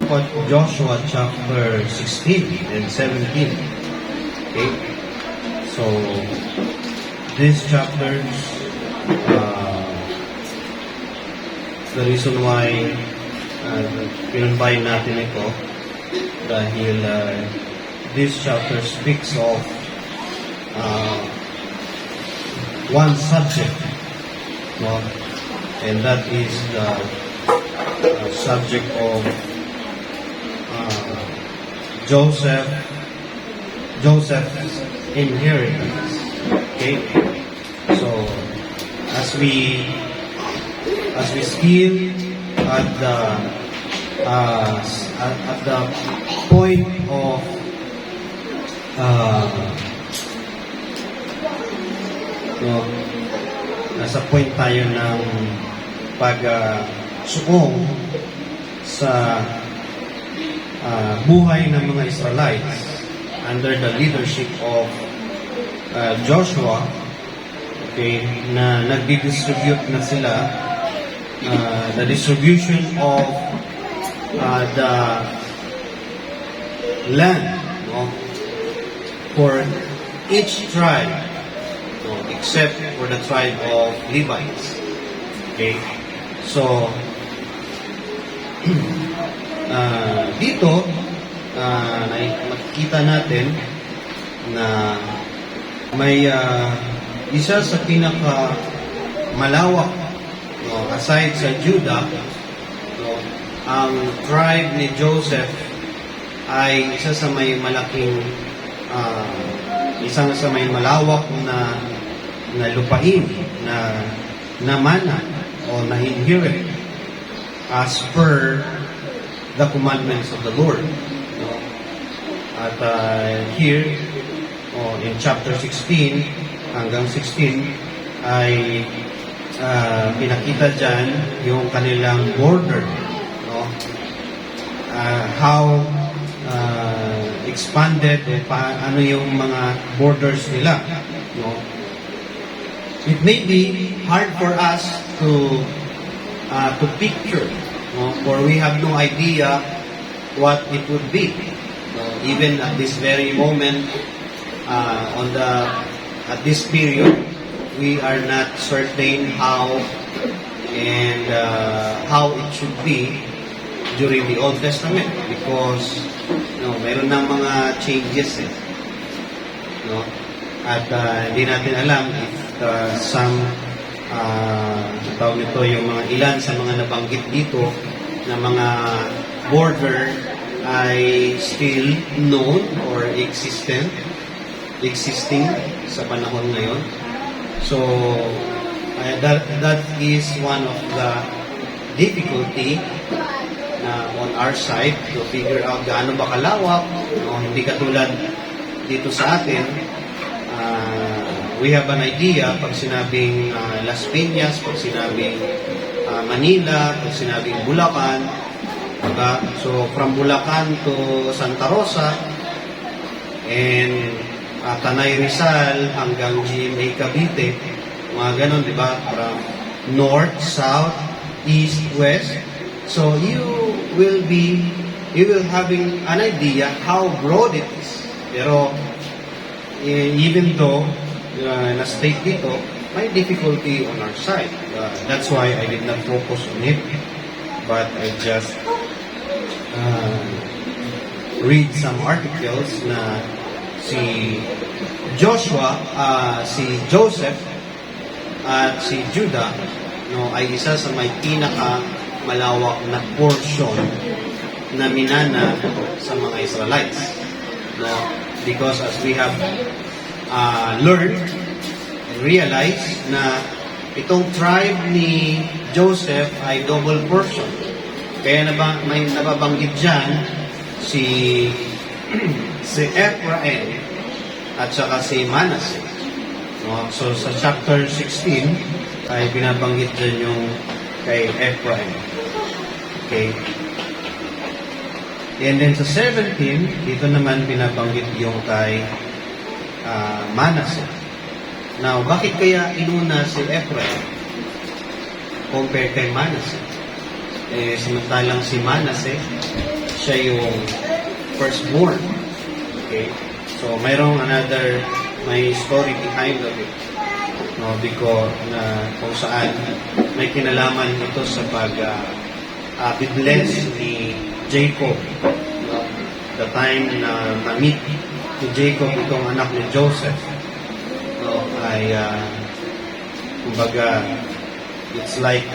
about Joshua chapter 16 and 17. Okay? So, these chapters, the reason why pinunbayin natin ito dahil this chapter speaks of one subject, no? And that is the subject of Joseph's inheritance. Okay, so as we still at the point of nasa point tayo ng pag-suong sa buhay ng mga Israelites under the leadership of Joshua, okay, na nagdi-distribute na sila, the distribution of the land, no, for each tribe, no, except for the tribe of Levites. Okay, so dito makikita natin na may isa sa pinaka malawak, no, aside sa Judah, no, ang tribe ni Joseph ay isa sa may malaking isang sa may malawak na lupain na mana o na inherit as per the commandments of the Lord, no? At here in chapter 16 hanggang 16 ay pinakita dyan yung kanilang border, no? How expanded ano yung mga borders nila, no? It may be hard for us to picture, no? For we have no idea what it would be, no? Even at this very moment, at this period, we are not certain how it should be during the Old Testament, because meron ng mga changes, no? At hindi natin alam if some tawag nito, yung mga ilan sa mga nabanggit dito na mga border ay still known or existing sa panahon ngayon. So that is one of the difficulty on our side to figure out gaano ba kalawak, no? Hindi katulad dito sa atin. We have an idea pag sinabing Las Piñas, pag sinabing Manila, pag sinabing Bulacan, diba? So from Bulacan to Santa Rosa and Tanay Rizal hanggang GMA Cavite, mga ganon, diba? From north, south, east, west. So you will having an idea how broad it is. Pero even though na-state dito, may difficulty on our side. That's why I did not focus on it, but I just read some articles na si Joshua, si Joseph, at si Judah, no, ay isa sa may pinaka malawak na portion na minana sa mga Israelites, no? Because as we have learned and realized na itong tribe ni Joseph ay double portion. Kaya may nababanggit dyan si Ephraim at saka si Manasseh, no? So sa chapter 16 ay binabanggit dyan yung kay Ephraim. Okay. And then sa 17, dito naman binabanggit yung kay Manasseh. Now, bakit kaya inuna si Ephraim compare kay Manasseh? Samantalang si Manasseh, siya yung firstborn. Okay? So, mayroong may story behind of it. No, because kung saan may kinalaman ito sa pag-bless ni Jacob. No? The time na ma-meet ni Jacob itong anak ni Joseph. No, ay kumbaga it's like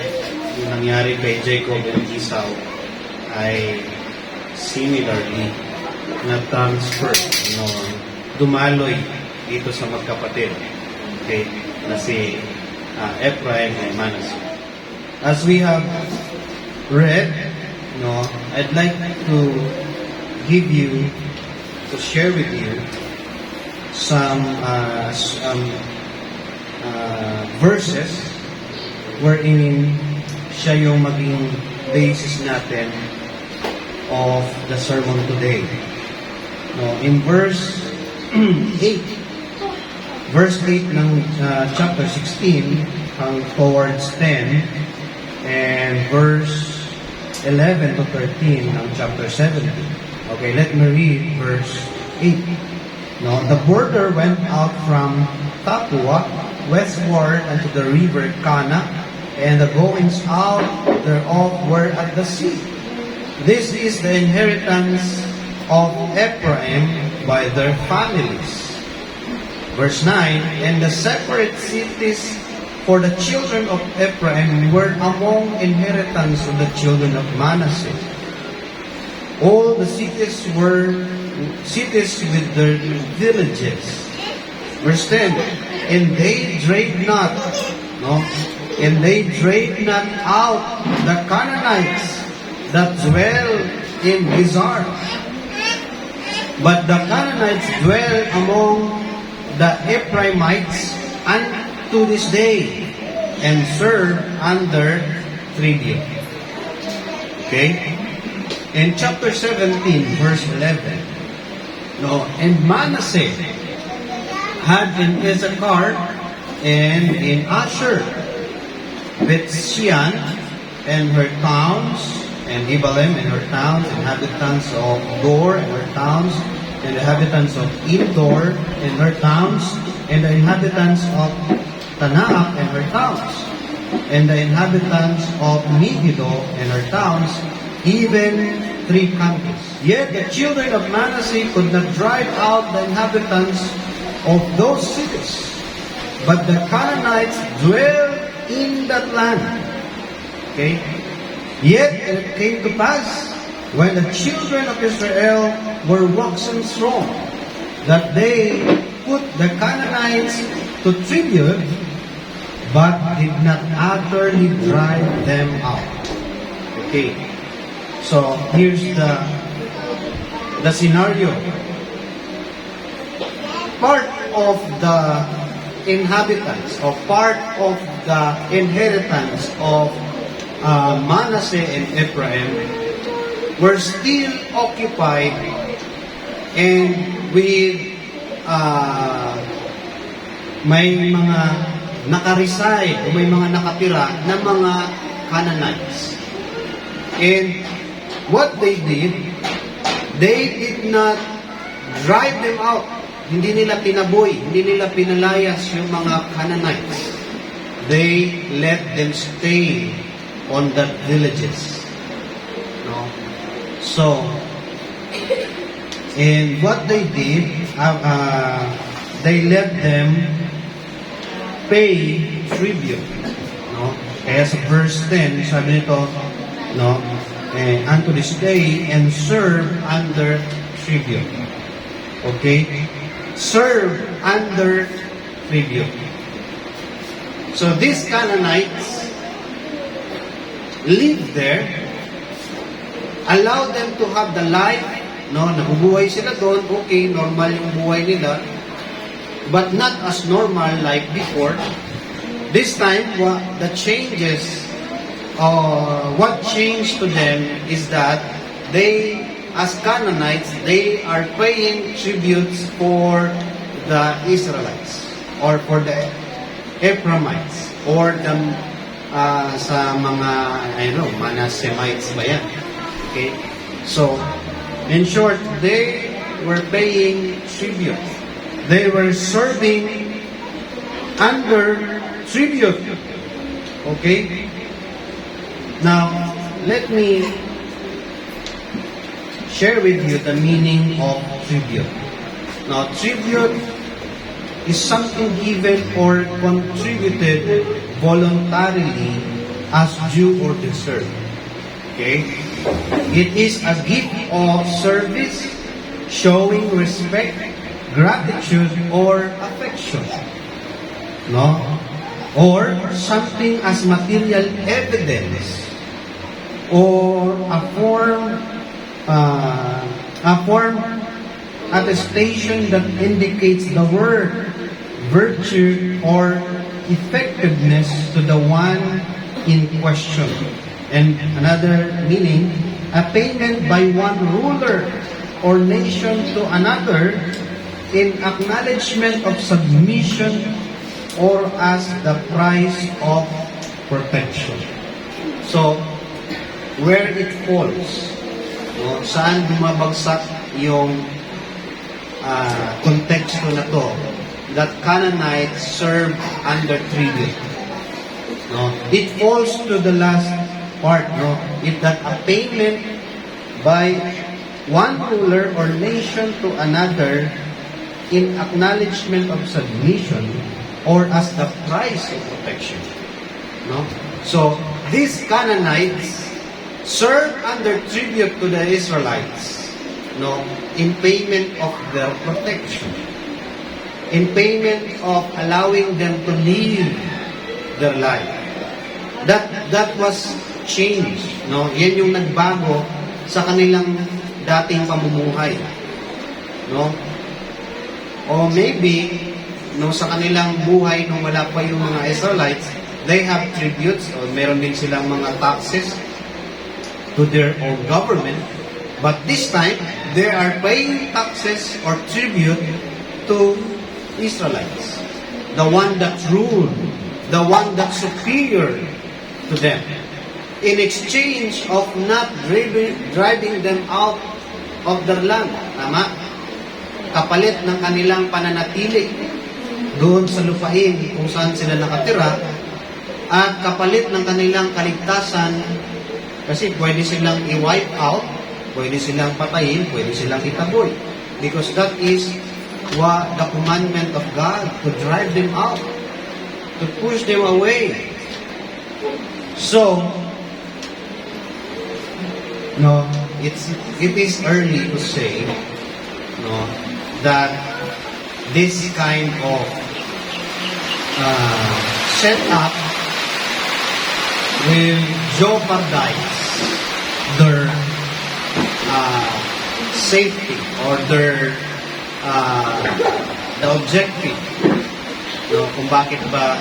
yung nangyari kay Jacob and Esau ay similarly na transfer, no, dumaloy dito sa magkapatid, okay, na si Ephraim and Manasseh. As we have read, no, I'd like to share with you some verses wherein siya yung maging basis natin of the sermon today. No, in verse 8 ng chapter 16 towards 10, and verse 11 to 13 ng chapter 17. Okay, let me read verse 8. No, the border went out from Tapua westward unto the river Kana, and the goings out thereof were at the sea. This is the inheritance of Ephraim by their families. Verse 9, and the separate cities for the children of Ephraim were among inheritance of the children of Manasseh. All the cities were cities with their villages. Verse 10, and they drave not, no, and they drave not out the Canaanites that dwell in Gizar, but the Canaanites dwell among the Ephraimites unto this day, and serve under tribute. Okay? In chapter 17, verse 11, no, and Manasseh had in Issachar and in Asher, Bethshean and her towns, and Ibalim and her towns, inhabitants of Dor and her towns, and the inhabitants of Endor and her towns, and the inhabitants of Tanaac and her towns, and the inhabitants of Megiddo and her towns, even 3 counties. Yet the children of Manasseh could not drive out the inhabitants of those cities, but the Canaanites dwell in that land. Okay? Yet it came to pass, when the children of Israel were waxen strong, that they put the Canaanites to tribute, but did not utterly drive them out. Okay, so here's the scenario. Part of the inhabitants, or part of the inheritance of Manasseh and Ephraim were still occupied and with may mga nakareside o may mga nakatira na mga Canaanites. And what they did not drive them out. Hindi nila pinaboy, hindi nila pinalayas yung mga Canaanites. They let them stay on that villages. No? So, and what they did, they let them pay tribute. No? Kaya sa verse 10, sabi nito, no, unto this day, and serve under tribute. Okay? Serve under tribute. So these Canaanites live there, allow them to have the life, no, nabubuhay sila doon, okay, normal yung buhay nila, but not as normal like before. This time, the changes, what changed to them is that they, as Canaanites, they are paying tributes for the Israelites, or for the Ephraimites, or the sa mga, I don't know, Manassemites ba yan? Okay? So, In short, they were paying tribute. They were serving under tribute. Okay? Now, let me share with you the meaning of tribute. Now, tribute is something given or contributed voluntarily as due or deserved. Okay? It is a gift of service showing respect, gratitude, or affection. No? Or something as material evidence or a form attestation that indicates the worth, virtue, or effectiveness to the one in question. And another meaning, a payment by one ruler or nation to another in acknowledgement of submission or as the price of protection. So, where it falls, no, saan bumabagsak yung konteksto na to, that Canaanites served under tribute. No? It falls to the last part, no? If that a payment by one ruler or nation to another in acknowledgement of submission or as the price of protection. No? So, these Canaanites served under tribute to the Israelites, no, in payment of their protection, in payment of allowing them to live their life. That was change, no? Yan yung nagbago sa kanilang dating pamumuhay, no? O maybe no, sa kanilang buhay nung wala pa yung mga Israelites, they have tributes o meron din silang mga taxes to their own government. But this time, they are paying taxes or tribute to Israelites. The one that ruled, the one that's superior to them. In exchange of not driving them out of their land. Tama? Kapalit ng kanilang pananatili doon sa lupain kung saan sila nakatira at kapalit ng kanilang kaligtasan kasi pwede silang i-wipe out, pwede silang patayin, pwede silang itaboy. Because that is what the commandment of God, to drive them out, to push them away. So, no, it is early to say, no, that this kind of setup will jeopardize their safety or their the objective. No, kung bakit ba,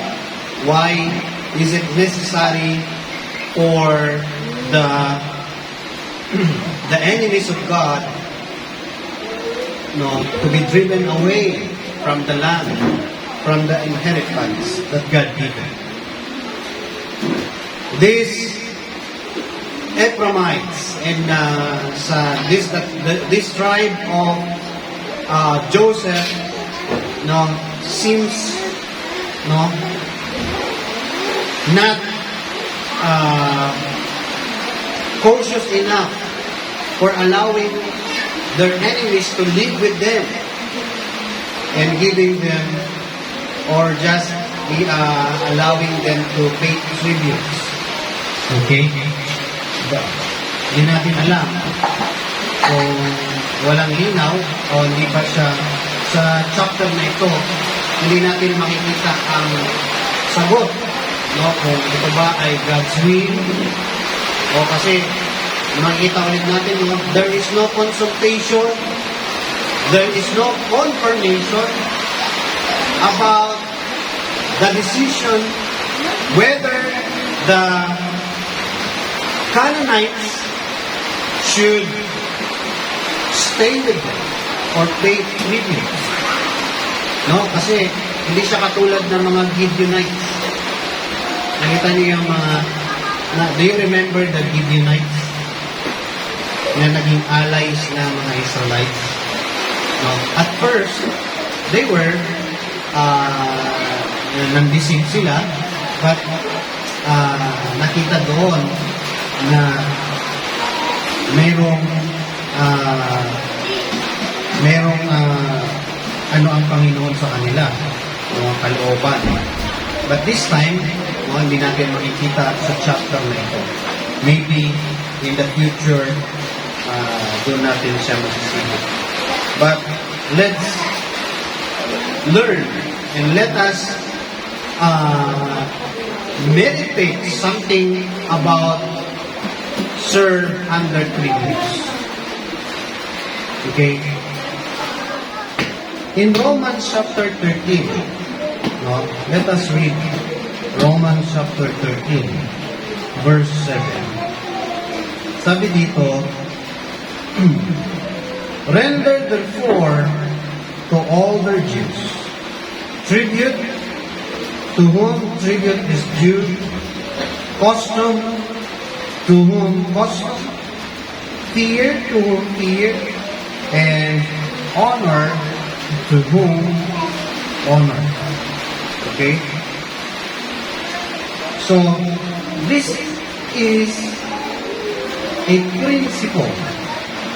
why is it necessary for the enemies of God, no, to be driven away from the land, from the inheritance that God given. These Ephraimites and this tribe of Joseph, no, seems, no, not cautious enough for allowing their enemies to live with them and giving them or just allowing them to pay tributes. Okay? Hindi natin alam kung walang linaw o hindi pa siya sa chapter na ito, hindi natin makikita ang sagot, no, kung ito ba ay God's will o kasi makikita ulit natin, no, there is no consultation, there is no confirmation about the decision whether the Canaanites should stay with them or pay tribute. No? Kasi hindi siya katulad ng mga Gibeonites. Nakita niyo yung mga, do you remember the Gibeonites? na naging allies ng mga Israelites. No? At first, they were nandisig sila, but nakita doon na merong ano ang Panginoon sa kanila, mga kalooban. But this time, hindi natin makikita sa chapter na ito. Maybe in the future, doon natin siya masisipin. But let's learn and let us meditate something about serve under privilege. Okay? In Romans chapter 13, no, let us read Romans chapter 13, verse 7. Sabi dito, render therefore to all their Jews tribute to whom tribute is due, custom to whom custom, fear to whom fear, and honor to whom honor. Okay? So, this is a principle,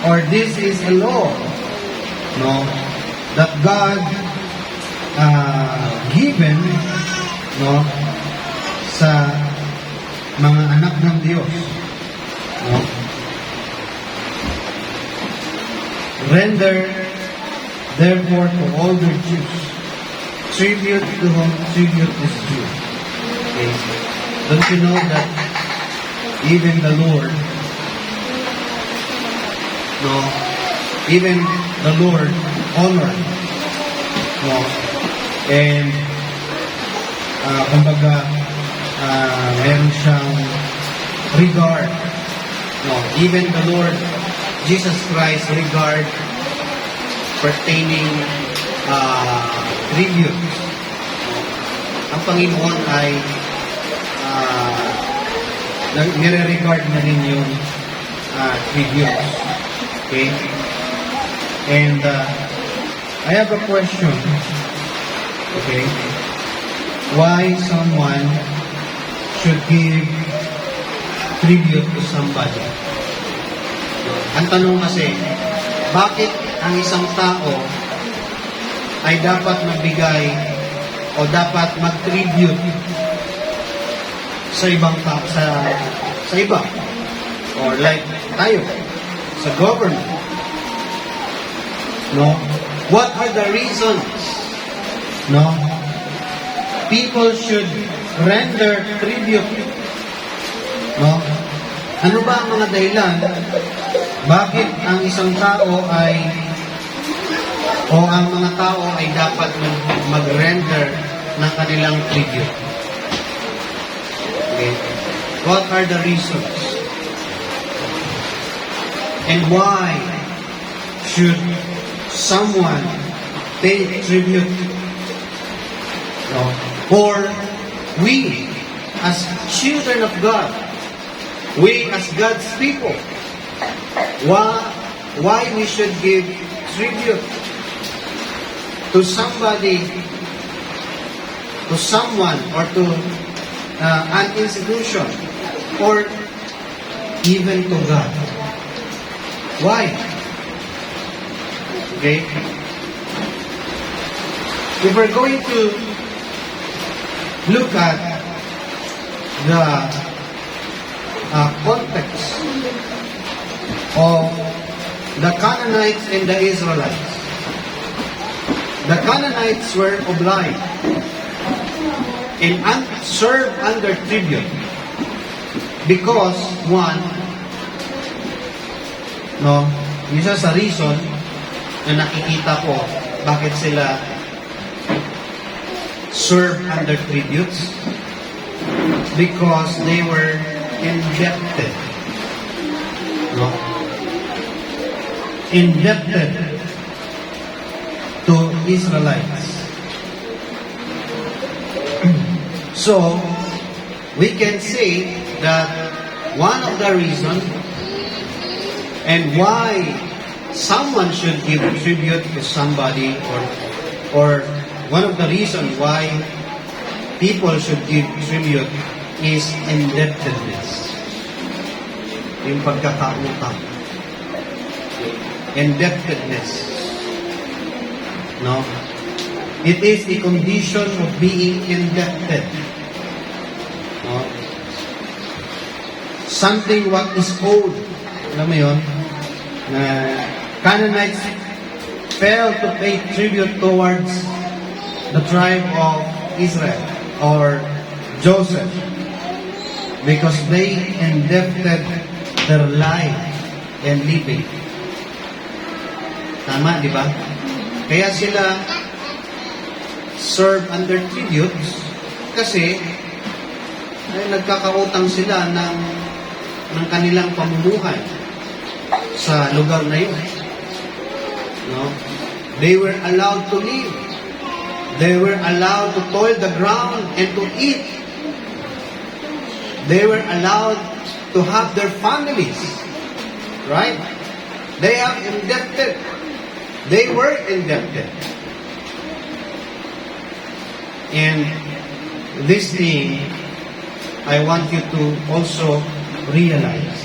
or this is a law, no, that God given, no, sa mga anak ng Diyos, no. Render therefore to all their Jews tribute to whom tribute is due. Okay? Don't you know that even the Lord, no, even the Lord honored, no, and kumbaga meron siyang regard, no, even the Lord Jesus Christ regard pertaining tribute. Ang Panginoon ay nire-regard na rin yung tribute. Okay? And I have a question. Okay? Why someone should give tribute to somebody? Ang tanong kasi, bakit ang isang tao ay dapat magbigay o dapat mag-tribute sa ibang tao, sa iba? Or like tayo, sa government. No? What are the reasons? No? People should render tribute. No? Ano ba ang mga dahilan? Bakit ang isang tao ay o ang mga tao ay dapat mag-render ng kanilang tribute? Okay. What are the reasons? And why should someone pay tribute? No. For we, as children of God, we as God's people, why we should give tribute to somebody, to someone, or to an institution, or even to God? Why? Okay? If we're going to look at the context of the Canaanites and the Israelites. The Canaanites were obliged and served under tribute because one, no, isa sa reason na nakikita ko bakit sila serve under tributes, because they were indebted. No? Indebted to Israelites. So, we can say that one of the reasons And why someone should give tribute to somebody, or one of the reasons why people should give tribute is indebtedness. Yung pagkakautang. Indebtedness. No? It is a condition of being indebted. No? Something what is owed. Alam mo yun? Na Canaanites failed to pay tribute towards the tribe of Israel or Joseph because they indebted their life and living. Tama, di ba? Kaya sila serve under tributes kasi ay nagkakautang sila ng kanilang pamumuhay sa lugar na yun. No? They were allowed to live. They were allowed to toil the ground and to eat. They were allowed to have their families. Right? They are indebted. They were indebted. And this thing, I want you to also realize,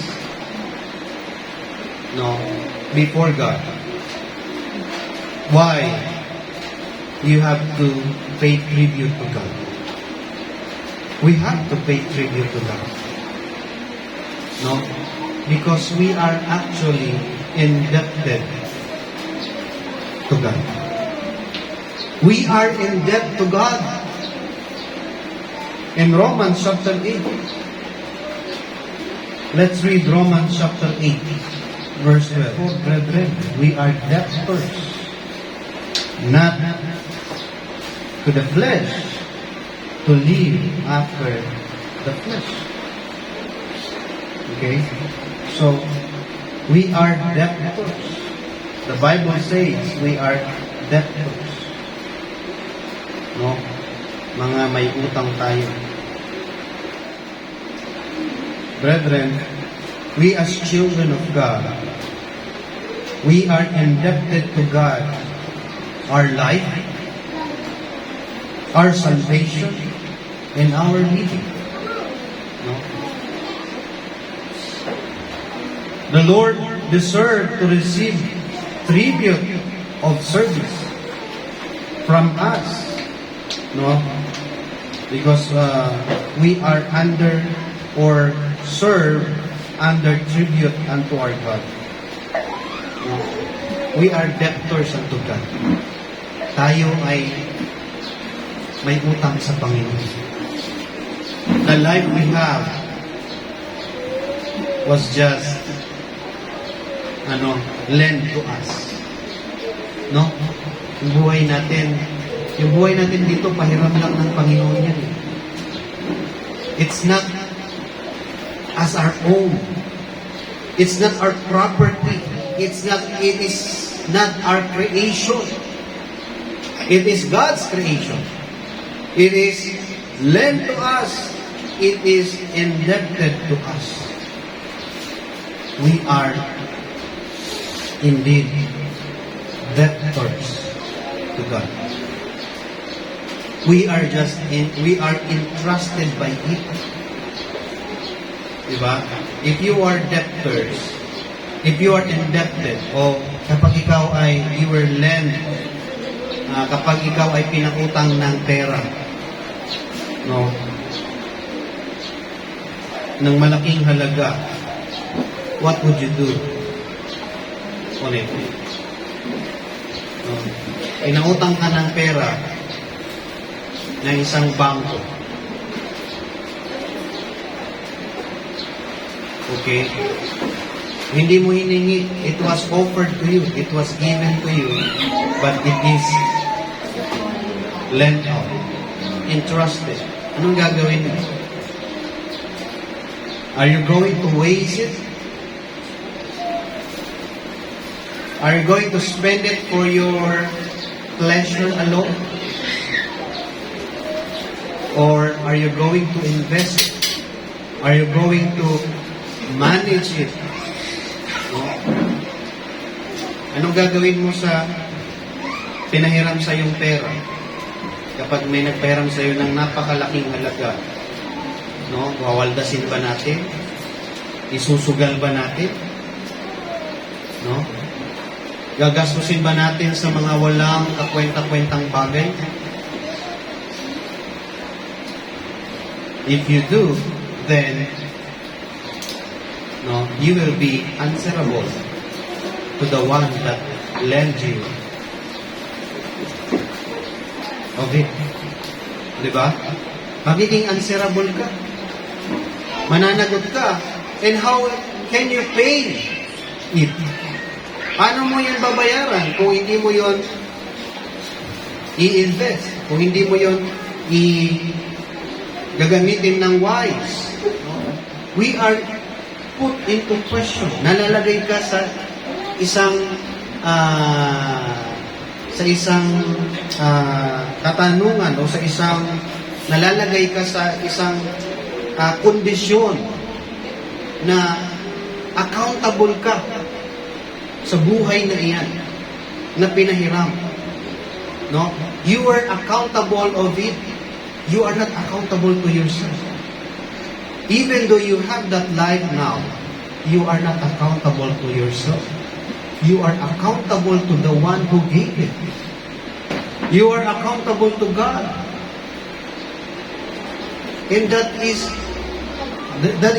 no, before God, why you have to pay tribute to God. We have to pay tribute to God. No? Because we are actually indebted to God. We are in debt to God. In Romans chapter 8. Let's read Romans chapter 8, verse 12. For brethren, we are debtors, not to the flesh, to live after the flesh. Okay? So, we are debtors. The Bible says we are debtors. No? Mga may utang tayo. Brethren, we as children of God, we are indebted to God. Our life, our salvation, and our living. No? The Lord deserved to receive tribute of service from us. No? Because we are under or serve under tribute unto our God. No? We are debtors unto God. Tayo ay may utang sa Panginoon. The life we have was just lent to us. No? Yung buhay natin dito, pahiram lang ng Panginoon yan. It's not as our own. It's not our property. It is not our creation. It is God's creation. It is lent to us. It is indebted to us. We are indeed debtors to God. We are entrusted by Him. Diba? If you are debtors, if you are indebted, o kapag ikaw ay you were lent, kapag ikaw ay pinakutang ng pera, no, ng malaking halaga, what would you do? Ulit. No, pinakutang ka ng pera ng isang bangko. Okay? Hindi mo hiningi. It was offered to you. It was given to you. But it is lent out. Entrusted. Anong gagawin mo? Are you going to waste it? Are you going to spend it for your pleasure alone? Or are you going to invest it? Are you going to manage it? No? Anong gagawin mo sa pinahiram sa yung pera? Kapag may nagpahiram sa iyo ng napakalaking halaga, no? Wawaldasin ba natin? Isusugal ba natin? No? Gagastusin ba natin sa mga walang kakwenta-kwentang bagay? If you do, then no, you will be answerable to the one that lent you of it. Di ba? Magiging answerable ka. Mananagot ka. And how can you pay it? Paano mo yun babayaran kung hindi mo yun i-invest? Kung hindi mo yun gagamitin ng wise? We are put into question. Nalalagay ka sa isang katanungan o sa isang nalalagay ka sa isang kondisyon na accountable ka sa buhay na iyan na pinahiram. No? You are accountable of it. You are not accountable to yourself. Even though you have that life now, you are not accountable to yourself. You are accountable to the one who gave it. You are accountable to God. And that is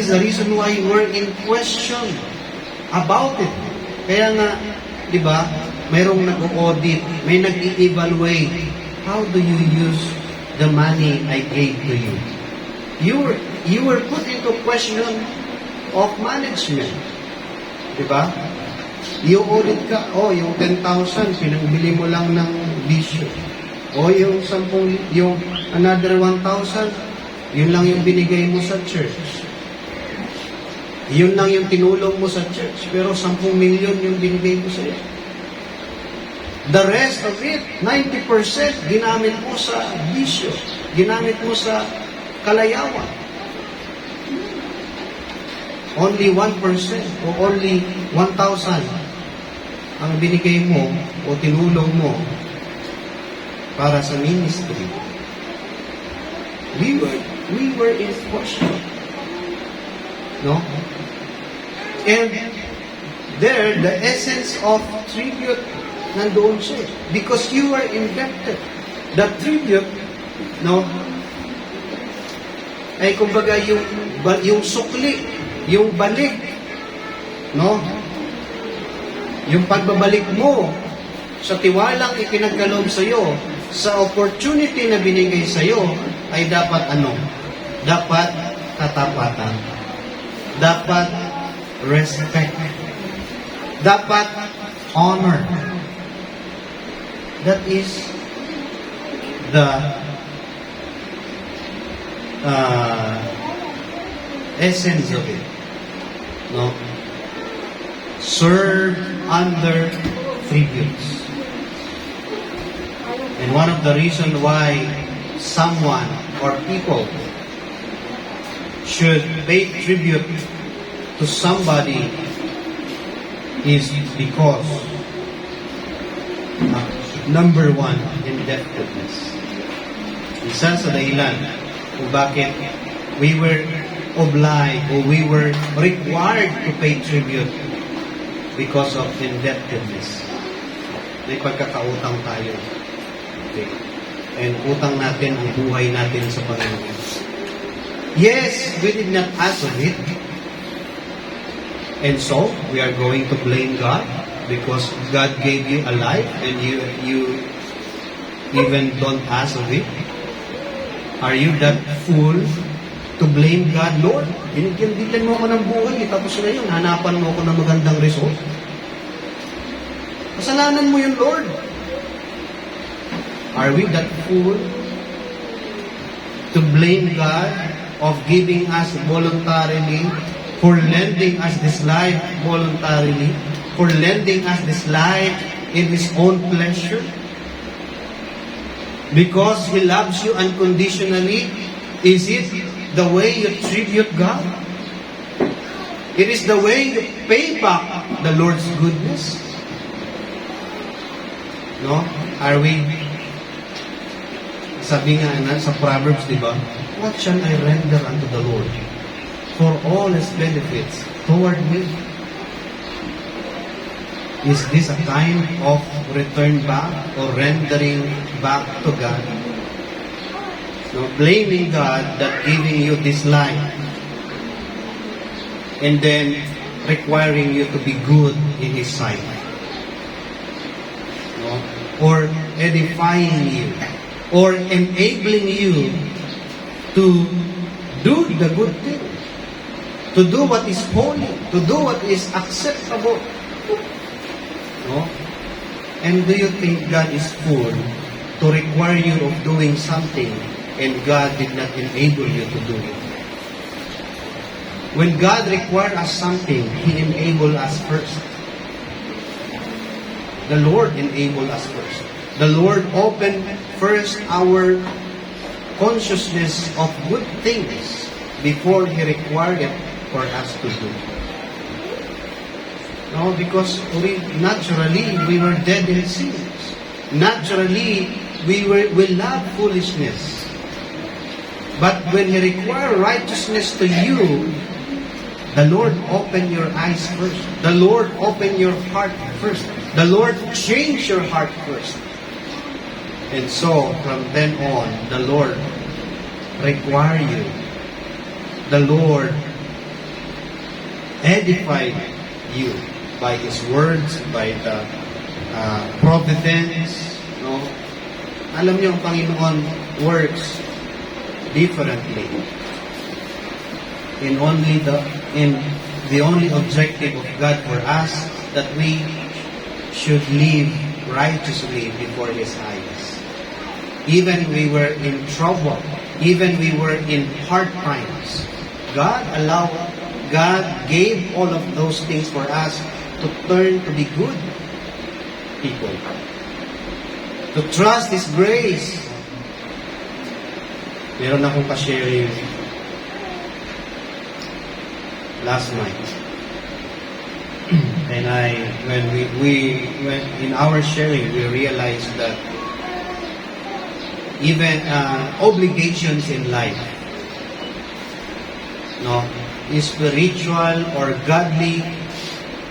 the reason why we're in question about it. Kaya nga, di ba, mayroong nag-audit, may nag-evaluate. How do you use the money I gave to you? You were put into question of management. Di ba? I-audit ka, yung 10,000, pinangbili mo lang ng bisyo. Yung 10, yung another 1,000, yun lang yung binigay mo sa church. Yun lang yung tinulong mo sa church, pero 10 milyon yung binigay mo sa iyo. The rest of it, 90%, ginamit mo sa bisyo. Ginamit mo sa kalayawan. Only 1% o only 1,000 ang binigay mo o tinulong mo para sa ministry. We were in question. No? And there, the essence of tribute nandoon siya. Because you are indebted. The tribute, no, ay kumbaga yung sukli, yung balik, no, yung pagbabalik mo sa tiwalang ipinagkaloob sa iyo, sa opportunity na binigay sa iyo, ay dapat ano? Dapat katapatan. Dapat respect. Dapat honor. That is the essence of it. No? Serve under tributes. And one of the reasons why someone or people should pay tribute to somebody is because number one, indebtedness. Isa sa dahilan kung bakit we were obliged or we were required to pay tribute because of indebtedness. May pagkakautang tayo. Okay. And utang natin ang buhay natin sa Panginoon. Yes, we did not ask of it. And so, we are going to blame God because God gave you a life and you even don't ask of it. Are you that fool to blame God? Lord, binigyan mo ako ng buhay, tapos ngayon, hanapan mo ako ng magandang result. Kasalanan mo yun, Lord. Are we that fool to blame God of giving us voluntarily, for lending us this life voluntarily, for lending us this life in His own pleasure? Because He loves you unconditionally, is it the way you tribute God? It is the way you pay back the Lord's goodness? No? Are we, sabi nga sa Proverbs, di ba? What shall I render unto the Lord for all His benefits toward me? Is this a time of return back or rendering back to God? No, blaming God that giving you this life and then requiring you to be good in His sight. No? Or edifying you or enabling you to do the good thing, to do what is holy, to do what is acceptable. No? And do you think God is fool to require you of doing something and God did not enable you to do it? When God required us something, He enabled us first. The Lord enabled us first. The Lord opened first our consciousness of good things before He required it for us to do. No, because we were dead in sins. Naturally, we love foolishness. But when He required righteousness to you, the Lord opened your eyes first. The Lord opened your heart first. The Lord changed your heart first. And so, from then on, the Lord required you. The Lord edified you by His words, by the providence. No? Alam niyo, ang Panginoon works differently. In the only objective of God for us that we should live righteously before His eyes. Even we were in trouble, even we were in hard times, God gave all of those things for us to turn to be good people, to trust His grace. Meron akong pa-sharing last night. And when in our sharing, we realized that even obligations in life, no, spiritual or godly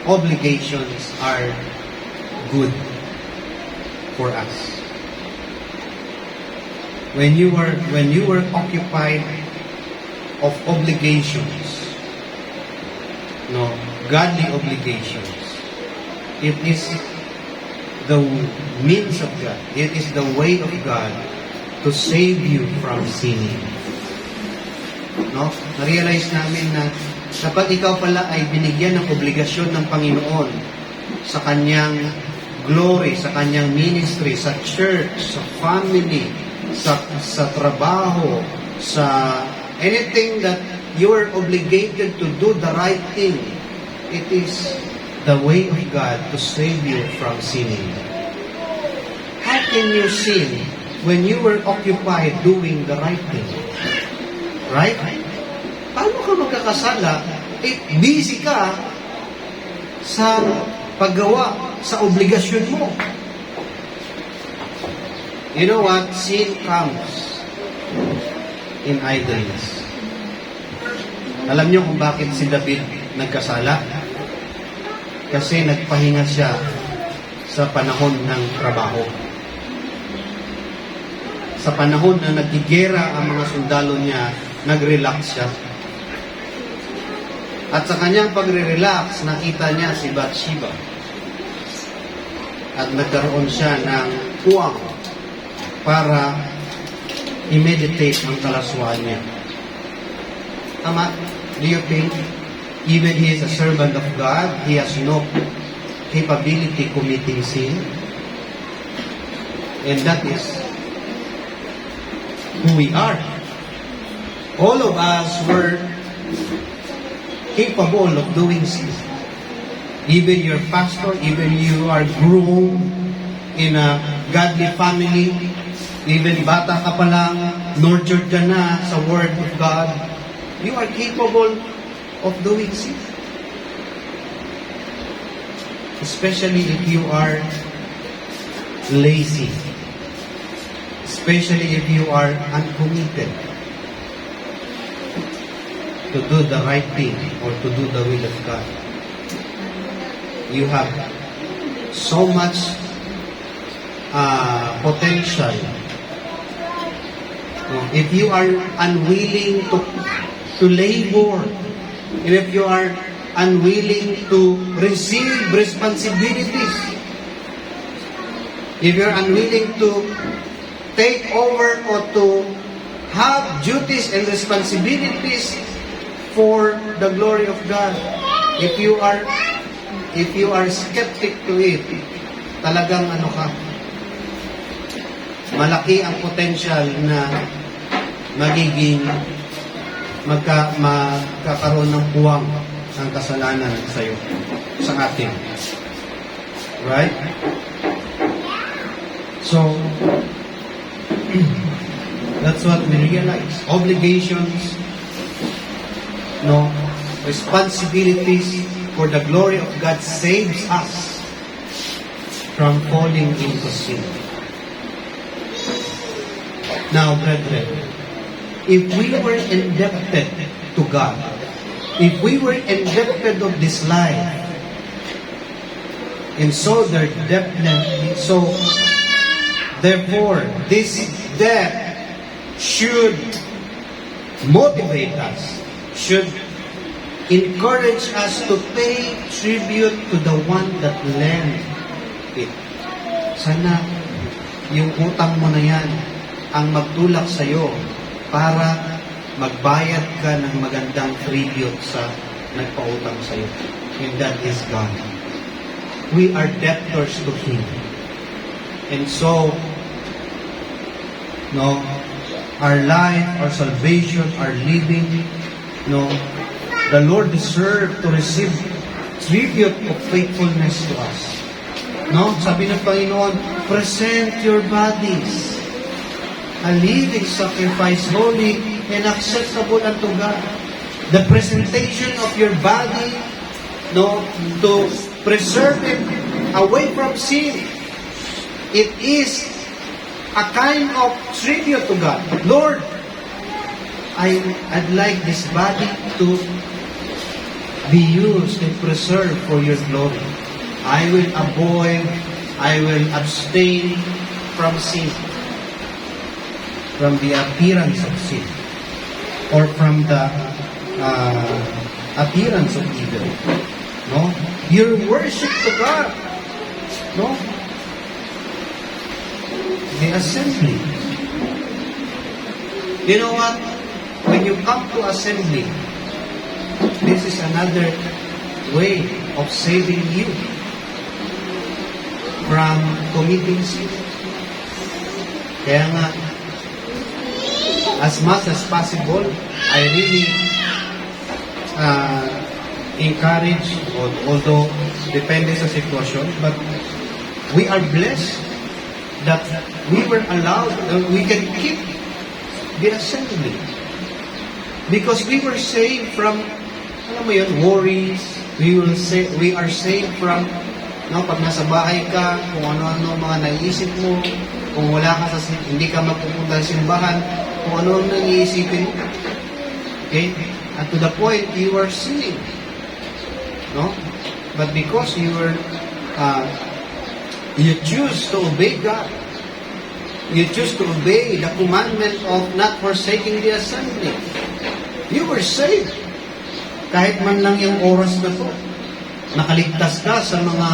obligations are good for us. When you were occupied of obligations, no, godly obligations, it is the means of God, it is the way of God to save you from sinning. No? Na-realize namin na kapag ikaw pala ay binigyan ng obligasyon ng Panginoon sa kanyang glory, sa kanyang ministry, sa church, sa family, sa trabaho, sa anything that you are obligated to do the right thing, it is the way of God to save you from sinning. How can you sin when you were occupied doing the right thing? Right? Paano ka magkakasala? Busy ka sa paggawa sa obligasyon mo. You know what? Sin comes in idleness. Alam niyo kung bakit si David nagkasala? Kasi nagpahinga siya sa panahon ng trabaho. Sa panahon na nagigera ang mga sundalo niya, nag-relax siya. At sa kanyang pagre-relax, nakita niya si Bathsheba. At nagkaroon siya ng puwang para i-meditate ang kalaswaan niya. Tama? Do you think even he is a servant of God, he has no capability committing sin? And that is who we are. All of us were capable of doing sin. Even your pastor, even you are groomed in a godly family, even bata ka pa lang, nurtured ka na sa Word of God, you are capable of doing sin. Especially if you are lazy. Especially if you are uncommitted to do the right thing or to do the will of God. You have so much potential. No, if you are unwilling to labor, if you are unwilling to receive responsibilities, if you're unwilling to take over or to have duties and responsibilities for the glory of God, if you are skeptic to it, talagang ano ka, malaki ang potential na magkakaroon ng puwang ang kasalanan sa'yo, sa atin. Right? So, that's what we realize. Obligations, responsibilities for the glory of God saves us from falling into sin. Now, brethren, if we were indebted to God, if we were indebted of this life, and so their debtness, so therefore, this debt should motivate us, should encourage us to pay tribute to the one that lent it. Sana yung utang mo na yan ang magtulak sa'yo para magbayad ka ng magandang tribute sa nagpautang sa'yo. And that is God. We are debtors to Him. And so, our life, our salvation, our living, the Lord deserves to receive tribute of faithfulness to us. Sabi ng Panginoon, present your bodies, a living sacrifice, holy and acceptable unto God. The presentation of your body, to preserve it away from sin, it is a kind of tribute to God. Lord, I'd like this body to be used and preserved for your glory. I will abstain from sin, from the appearance of sin, or from the appearance of evil. Your worship to God. The assembly. You know what? When you come to assembly, this is another way of saving you from committing sin. Kaya nga, as much as possible, I really encourage, although depende sa sitwasyon, but we are blessed that we were allowed, we can keep the assembly. Because we were saved from, worries. We are saved from, pag nasa bahay ka, kung ano-ano mga naiisip mo, kung wala ka hindi ka magpupunta sa simbahan, kung ano-ano naiisipin mo. Okay? And to the point, you are sinning. But because you choose to obey God, you choose to obey the commandment of not forsaking the assembly, you were saved. Kahit man lang yung oras na to, nakaligtas ka sa mga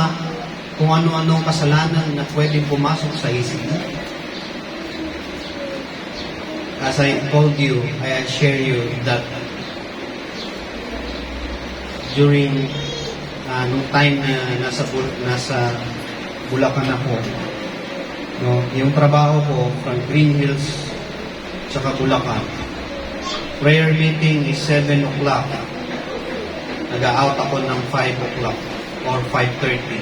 kung ano-anong kasalanan na pwedeng pumasok sa isip mo. As I told you, I share you that during nung time na nasa Bulacan ako, yung trabaho ko from Green Hills tsaka Bulacan, prayer meeting is 7 o'clock. Nag-out ako ng 5 o'clock or 5:30.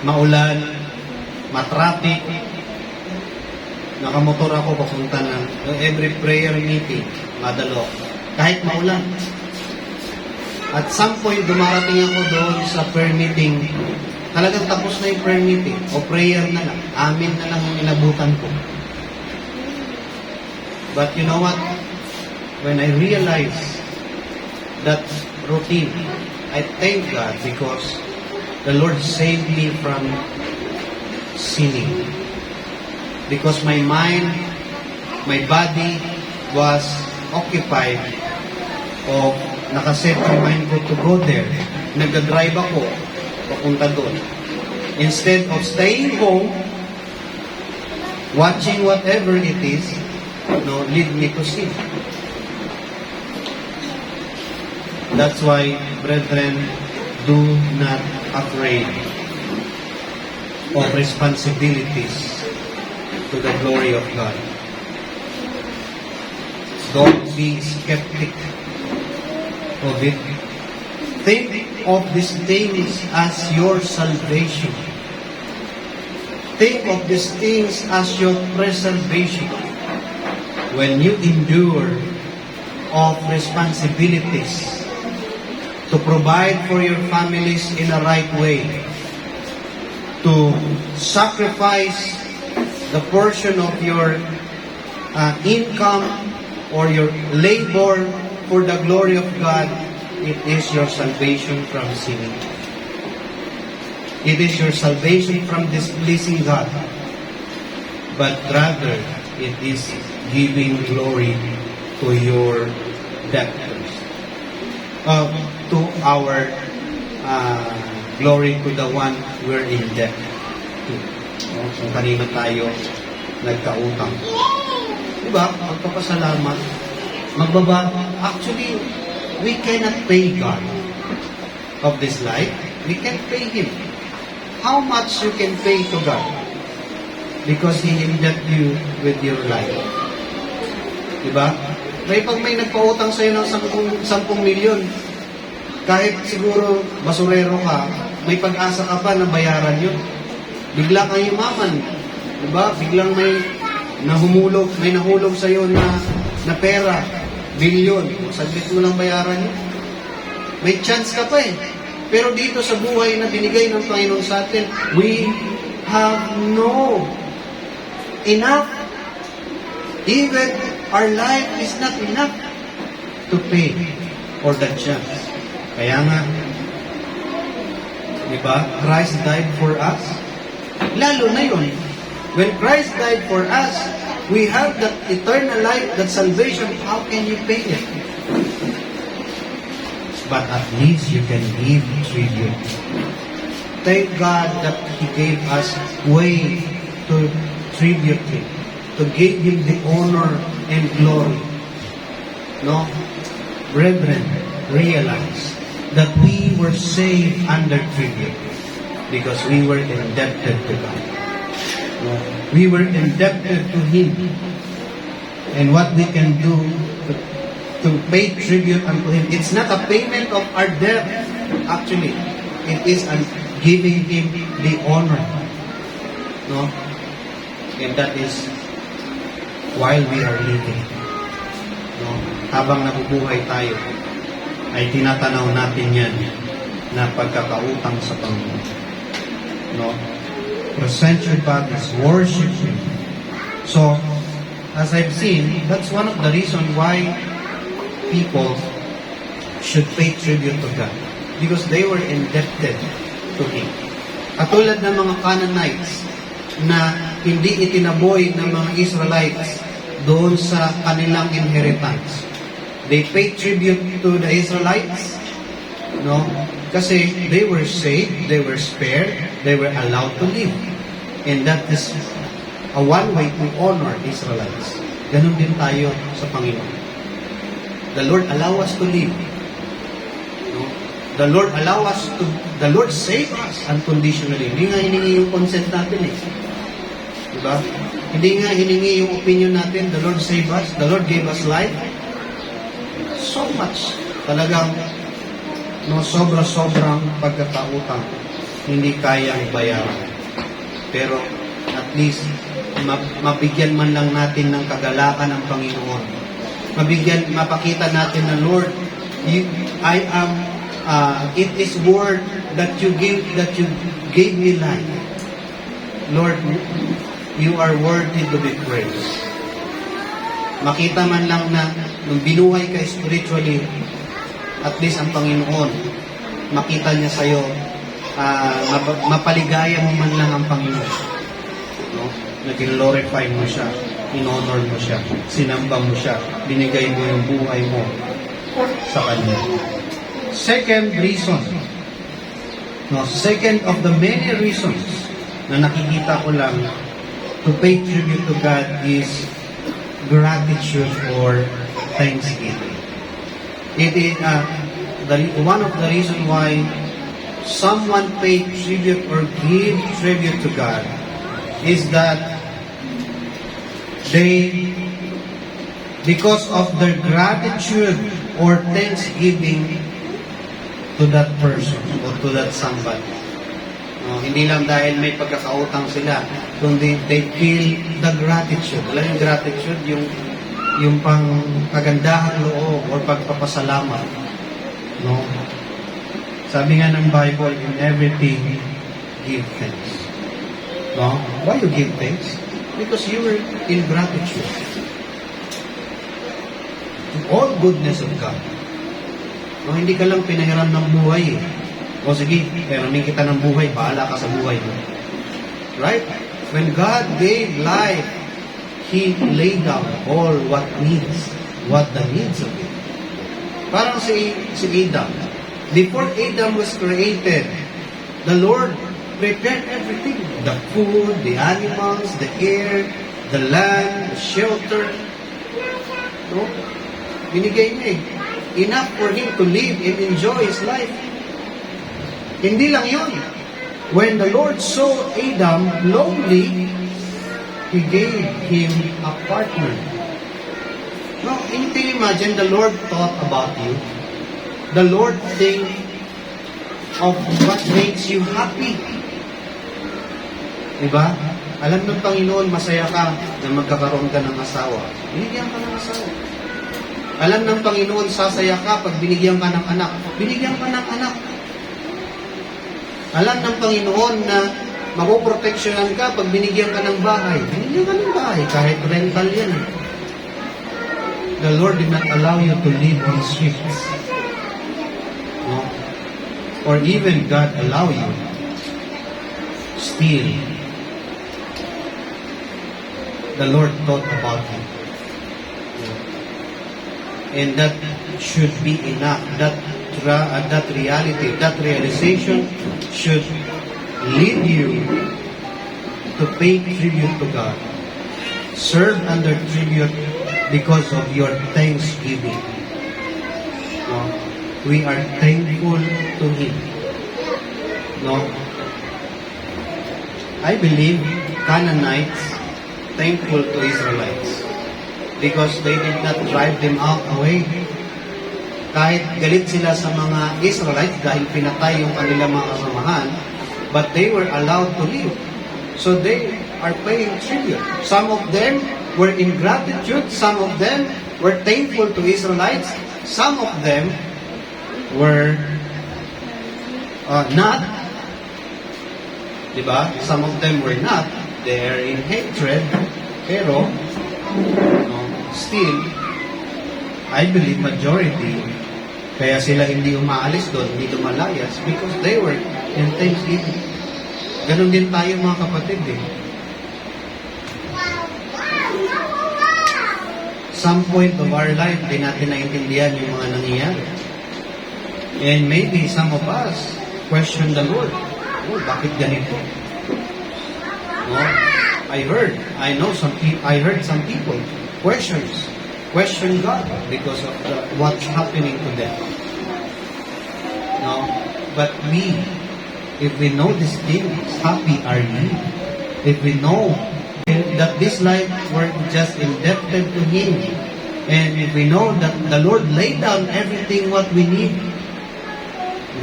Maulan, matraffic, nakamotor ako papunta ng every prayer meeting, madalo. Kahit maulan. At some point, dumarating ako doon sa prayer meeting Talagang tapos na yung prayer meeting. O prayer na lang. Amin na lang yung inabutan ko. But you know what? When I realized that routine, I thank God because the Lord saved me from sinning. Because my mind, my body was occupied o nakaset yung mind ko to go there. Nagdadrive ako papunta doon. Instead of staying home, watching whatever it is, lead me to sin. That's why, brethren, do not afraid of responsibilities to the glory of God. Don't be skeptic of it. Think of these things as your salvation. Think of these things as your preservation. When you endure of responsibilities to provide for your families in a right way, to sacrifice the portion of your income or your labor for the glory of God, it is your salvation from sinning. It is your salvation from displeasing God. But rather, it is giving glory to your debtors. To our glory to the one we're in debt to. Kung kanino tayo nagkautang. Diba? Magpapasalamat. Magbaba. Actually, we cannot pay God of this life. We can pay Him. How much you can pay to God? Because He indebted you with your life. Diba? Pag may nagpautang sa'yo ng 10 milyon, kahit siguro basurero ka, may pag-asa ka pa na bayaran yun. Bigla kang yumaman. Diba? Biglang may nahulog sa'yo na pera, bilyon. Saglit mo lang bayaran yun. May chance ka pa eh. Pero dito sa buhay na binigay ng Panginoon sa atin, we have no enough. Even our life is not enough to pay for that chance. Kaya nga, di ba? Christ died for us. Lalo na yun. When Christ died for us, we have that eternal life, that salvation. How can you pay it? But at least you can give tribute. Thank God that He gave us way to tribute Him, to give Him the honor and glory. No? Brethren, realize that we were saved under tribute because we were indebted to God. No? We were indebted to Him. And what we can do to pay tribute unto Him, it's not a payment of our debt, actually. It is giving Him the honor. No? And that is while we are living. No? Habang nabubuhay tayo, ay tinatanaw natin yan na pagkakautang sa Panginoon. No? Present your bodies, worship Him. So, as I've seen, that's one of the reasons why people should pay tribute to God. Because they were indebted to Him. Katulad ng mga Canaanites na hindi itinaboy ng mga Israelites doon sa kanilang inheritance. They paid tribute to the Israelites, no? Kasi they were saved, they were spared, they were allowed to live. And that is a one way to honor Israelites. Ganun din tayo sa Panginoon. The Lord allow us to live. No? The Lord save us unconditionally. Hindi nga hiningi yung consent natin eh. Diba? Hindi nga hiningi yung opinion natin. The Lord save us. The Lord gave us life. So much. Talagang sobra-sobrang pagkakautang. Hindi kayang bayaran. Pero at least mabigyan man lang natin ng kagalakan ng Panginoon. Mapakita natin na, Lord, I am it is word that you gave me life. Lord, you are worthy to be praised. Makita man lang na nung binuhay ka spiritually, at least ang Panginoon, makita niya sa'yo, mapaligaya mo man lang ang Panginoon. No? Nag-glorify mo siya, in-honor mo siya, sinamba mo siya, binigay mo yung buhay mo sa Kanya. Second reason, second of the many reasons na nakikita ko lang to pay tribute to God is gratitude or thanksgiving. It is one of the reasons why someone pay tribute or give tribute to God is that they, because of their gratitude or thanksgiving to that person or to that somebody. Hindi lang dahil may pagkakautang sila, kundi they feel the gratitude. Alam yung gratitude, yung pang kagandahan loob or pagpapasalamat. No? Sabi nga ng Bible, in everything, give thanks. No? Why you give thanks? Because you were in gratitude to all goodness of God. No, hindi ka lang pinahiram ng buhay eh. O sige, hiramin kita ng buhay, bahala ka sa buhay mo. Right? When God gave life, He laid down all what the needs of it. Parang si Adam. Before Adam was created, the Lord prepared everything. The food, the animals, the air, the land, the shelter. No? Binigay niya eh. Enough for him to live and enjoy his life. Hindi lang yun. When the Lord saw Adam lonely, He gave him a partner. No, can you imagine the Lord thought about you? The Lord think of what makes you happy. Diba? Alam ng Panginoon, masaya ka na magkakaroon ka ng asawa. Binigyan ka ng asawa. Alam ng Panginoon, sasaya ka pag binigyan ka ng anak. Binigyan ka ng anak. Alam ng Panginoon na mapoproteksyonan ka pag binigyan ka ng bahay. Binigyan ka ng bahay, kahit rental yan. The Lord did not allow you to live on streets. No? Or even God allow you still. The Lord thought about you. And that should be enough. That reality, that realization should lead you to pay tribute to God. Serve under tribute because of your thanksgiving. No? We are thankful to Him. No? I believe Canaanites thankful to Israelites because they did not drive them out away. Kahit galit sila sa mga Israelites dahil pinatay yung kanilang mga kasamahan, but they were allowed to live. So they are paying tribute. Some of them were in gratitude. Some of them were thankful to Israelites. Some of them were not. Diba? Some of them were not. They are in hatred. Pero, still, I believe majority, kaya sila hindi umaalis doon, hindi lumalayas, because they were in thanksgiving. Ganon din tayo mga kapatid eh. Some point of our life, di natin naintindihan yung mga nangyayari. And maybe some of us question the Lord. Oh, bakit ganito? No? I heard some people question God because of what's happening to them. No? But we, if we know these things, happy are we. If we know that this life we're just indebted to Him, and if we know that the Lord laid down everything what we need,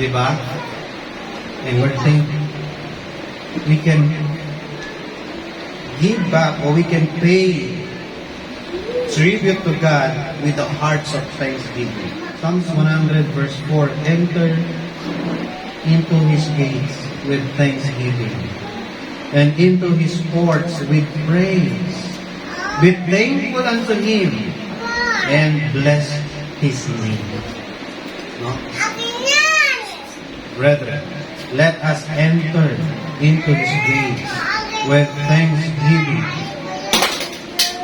diba? And we're thinking we can give back or we can pay tribute to God with the hearts of thanksgiving. Psalms 100 verse 4, enter into His gates with thanksgiving, and into His courts with praise. Be thankful unto Him, and bless His name. No? Brethren, let us enter into His gates with thanksgiving,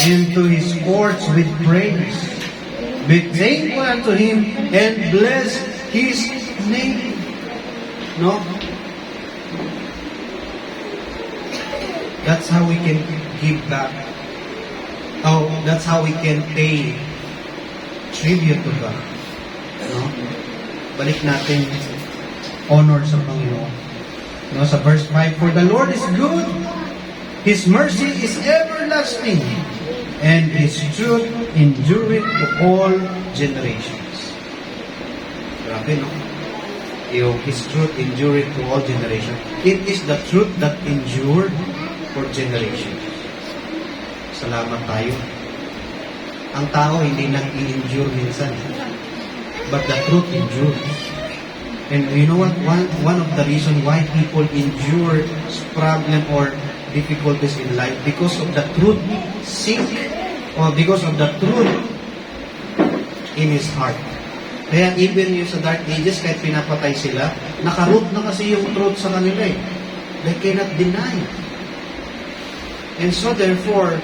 into His courts with praise. Be thankful unto Him and bless His name. No? That's how we can give back. Oh, that's how we can pay tribute to God. No? Balik natin honor sa Panginoon. No, sa verse 5, for the Lord is good, His mercy is everlasting, and His truth endureth to all generations. Grabe, no? Yung His truth endureth to all generations. It is the truth that endured for generations. Salamat tayo. Ang tao hindi nag-i-endure minsan, but the truth endures. And you know what? One of the reasons why people endure problem or difficulties in life, because of the truth sink, or because of the truth in his heart. Kaya even yung sa dark ages, kahit pinapatay sila, nakaroot na kasi yung truth sa kanila eh. They cannot deny. And so therefore,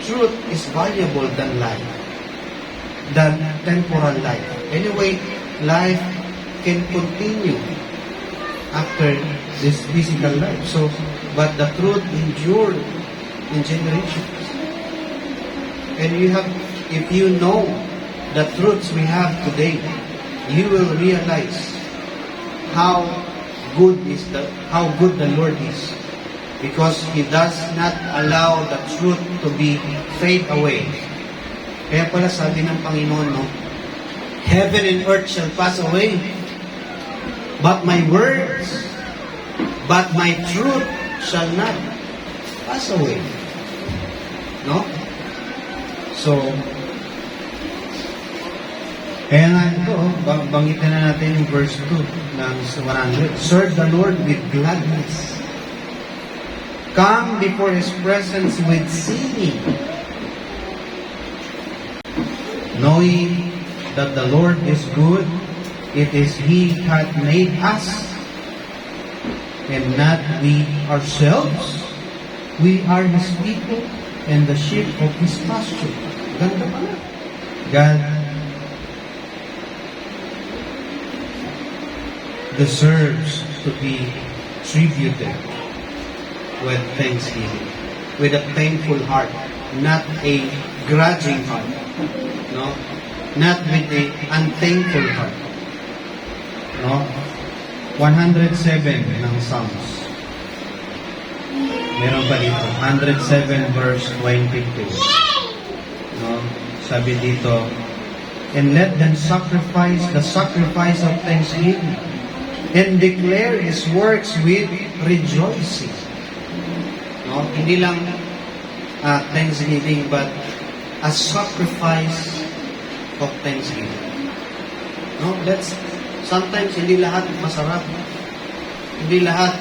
truth is valuable than life, than temporal life. Anyway, life can continue after this physical life. So, but the truth endured in generations. And you have, if you know the truths we have today, you will realize how good the Lord is, because He does not allow the truth to be fade away. Kaya pala sabi ng Panginoon, no, heaven and earth shall pass away, but my truth shall not pass away. No? So, kaya nga ito, banggitin na natin yung verse 2 ng 100. Serve the Lord with gladness. Come before His presence with singing. Knowing that the Lord is good, it is He hath made us, and not we ourselves. We are His people, and the sheep of His pasture. Ganda pala. God deserves to be tributed with thanksgiving, with a thankful heart, not a grudging heart, no, not with a unthankful heart, no. 107 ng Psalms. Meron pa dito, 107 verse 22. No, sabi dito, and let them sacrifice the sacrifice of thanksgiving, and declare His works with rejoicing. No, hindi lang thanksgiving, but a sacrifice of thanksgiving. No, sometimes hindi lahat masarap, hindi lahat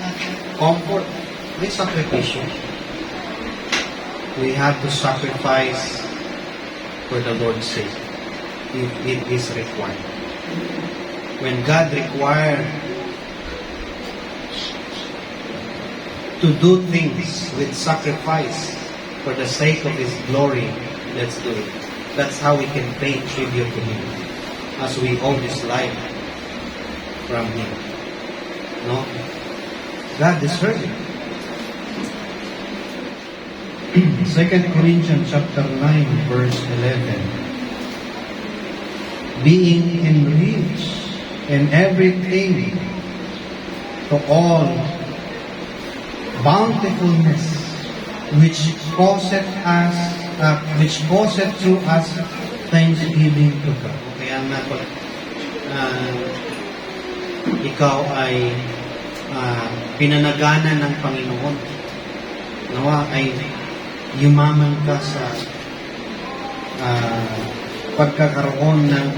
comfort. May sacrifice. We have to sacrifice for the Lord's sake if it is required. When God required to do things with sacrifice for the sake of His glory, let's do it. That's how we can pay tribute to Him, as we owe this life from Him. No? God deserves it. 2 Corinthians chapter 9 verse 11. Being enriched in everything to all bountifulness, which causeth through us thanksgiving to God. Kaya nga pag ikaw ay pinanaganan ng Panginoon, nawa ay yumaman ka sa ah, pagkakaroon ng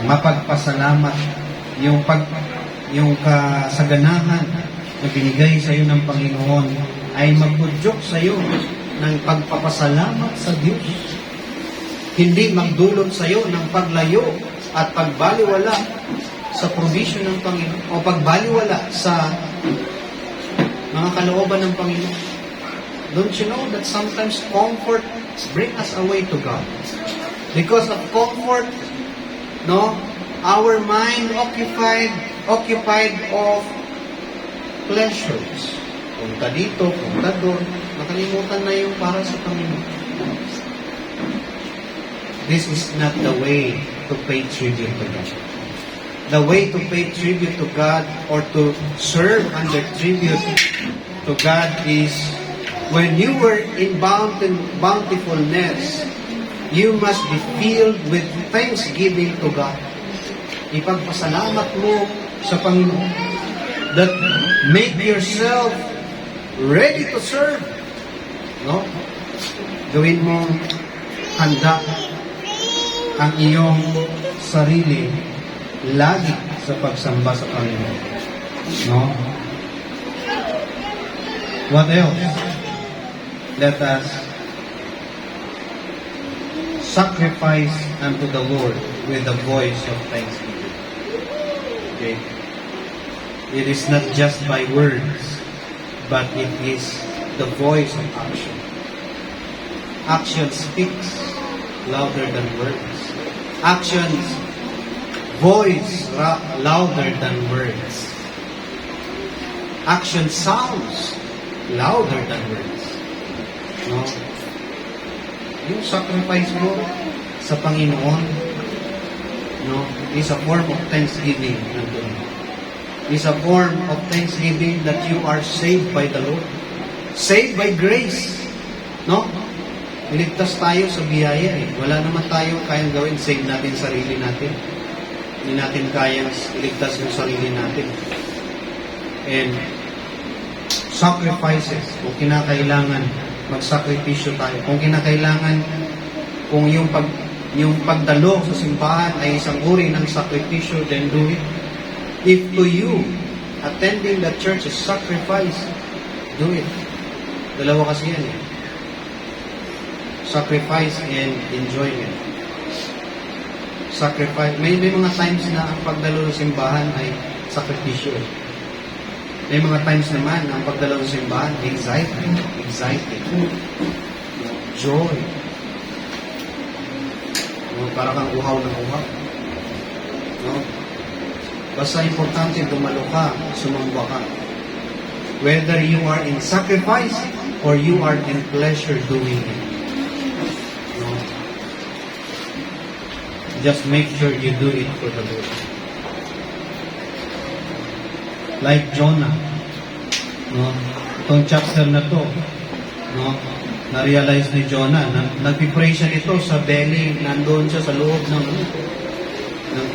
mapagpasalamat, yung kasaganahan na binigay sa iyo ng Panginoon ay magbudyok sa iyo ng pagpapasalamat sa Diyos. Hindi magdulot sa iyo ng paglayo at pagbaliwala sa provision ng Panginoon o pagbaliwala sa mga kalooban ng Panginoon. Don't you know that sometimes comfort bring us away to God? Because of comfort, no, our mind occupied of pleasures. Punta dito, punta doon, makalimutan na yung para sa Panginoon. This is not the way to pay tribute to God. The way to pay tribute to God or to serve under tribute to God is when you were in bountifulness, you must be filled with thanksgiving to God. Ipagpasalamat mo sa Panginoon that make yourself ready to serve. No? Gawin mo handa ang iyong sarili lagi sa pagsamba sa Panginoon. No? What else? Let us sacrifice unto the Lord with the voice of thanksgiving. Okay? It is not just by words, but it is the voice of action. Action speaks louder than words. Actions voice louder than words. Action sounds louder than words. No? Yung sacrifice mo sa Panginoon, no, is a form of thanksgiving unto Him. Is a form of thanksgiving that you are saved by the Lord. Saved by grace. No? Iligtas tayo sa biyaya eh. Wala naman tayo kayang gawin, save natin sarili natin. Hindi natin kayang iligtas yung sarili natin. And sacrifices, kung kinakailangan, magsakripisyo tayo. Kung kinakailangan, kung yung pagdalo sa simbahan ay isang uri ng sakripisyo, then do it. If to you, attending the church is sacrifice, do it. Dalawa kasi yan eh. Sacrifice and enjoyment. Sacrifice. May mga times na ang pagdalo sa simbahan ay sakripisyo. May mga times naman ang pagdalo sa simbahan, exciting, joy. No, para kang uhaw ng uhaw. No? Basta importante, dumalo ka, sumamba ka. Whether you are in sacrifice or you are in pleasure doing it. No? Just make sure you do it for the Lord. Like Jonah. No? Itong chapter na to, no? Na-realize ni Jonah, nag-pray siya nito sa belly, nandoon siya sa loob ng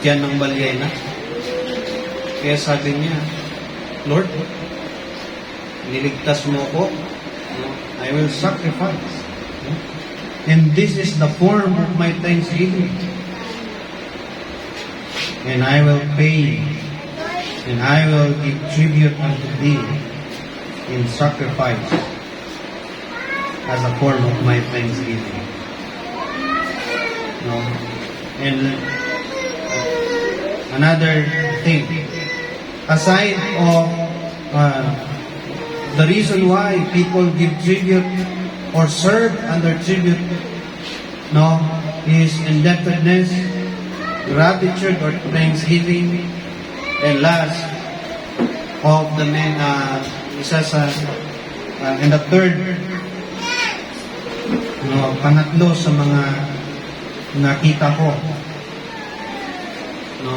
tiyan ng balyena. Kaya sabi niya, Lord, niligtas mo ko, no? I will sacrifice. No? And this is the form of my thanksgiving. And I will pay, and I will give tribute unto thee in sacrifice as a form of my thanksgiving. No? And another thing, aside of the reason why people give tribute or serve under tribute, no, is indebtedness, gratitude or thanksgiving, and last of the men, and the third, no, pangatlo sa mga nakita ko, no,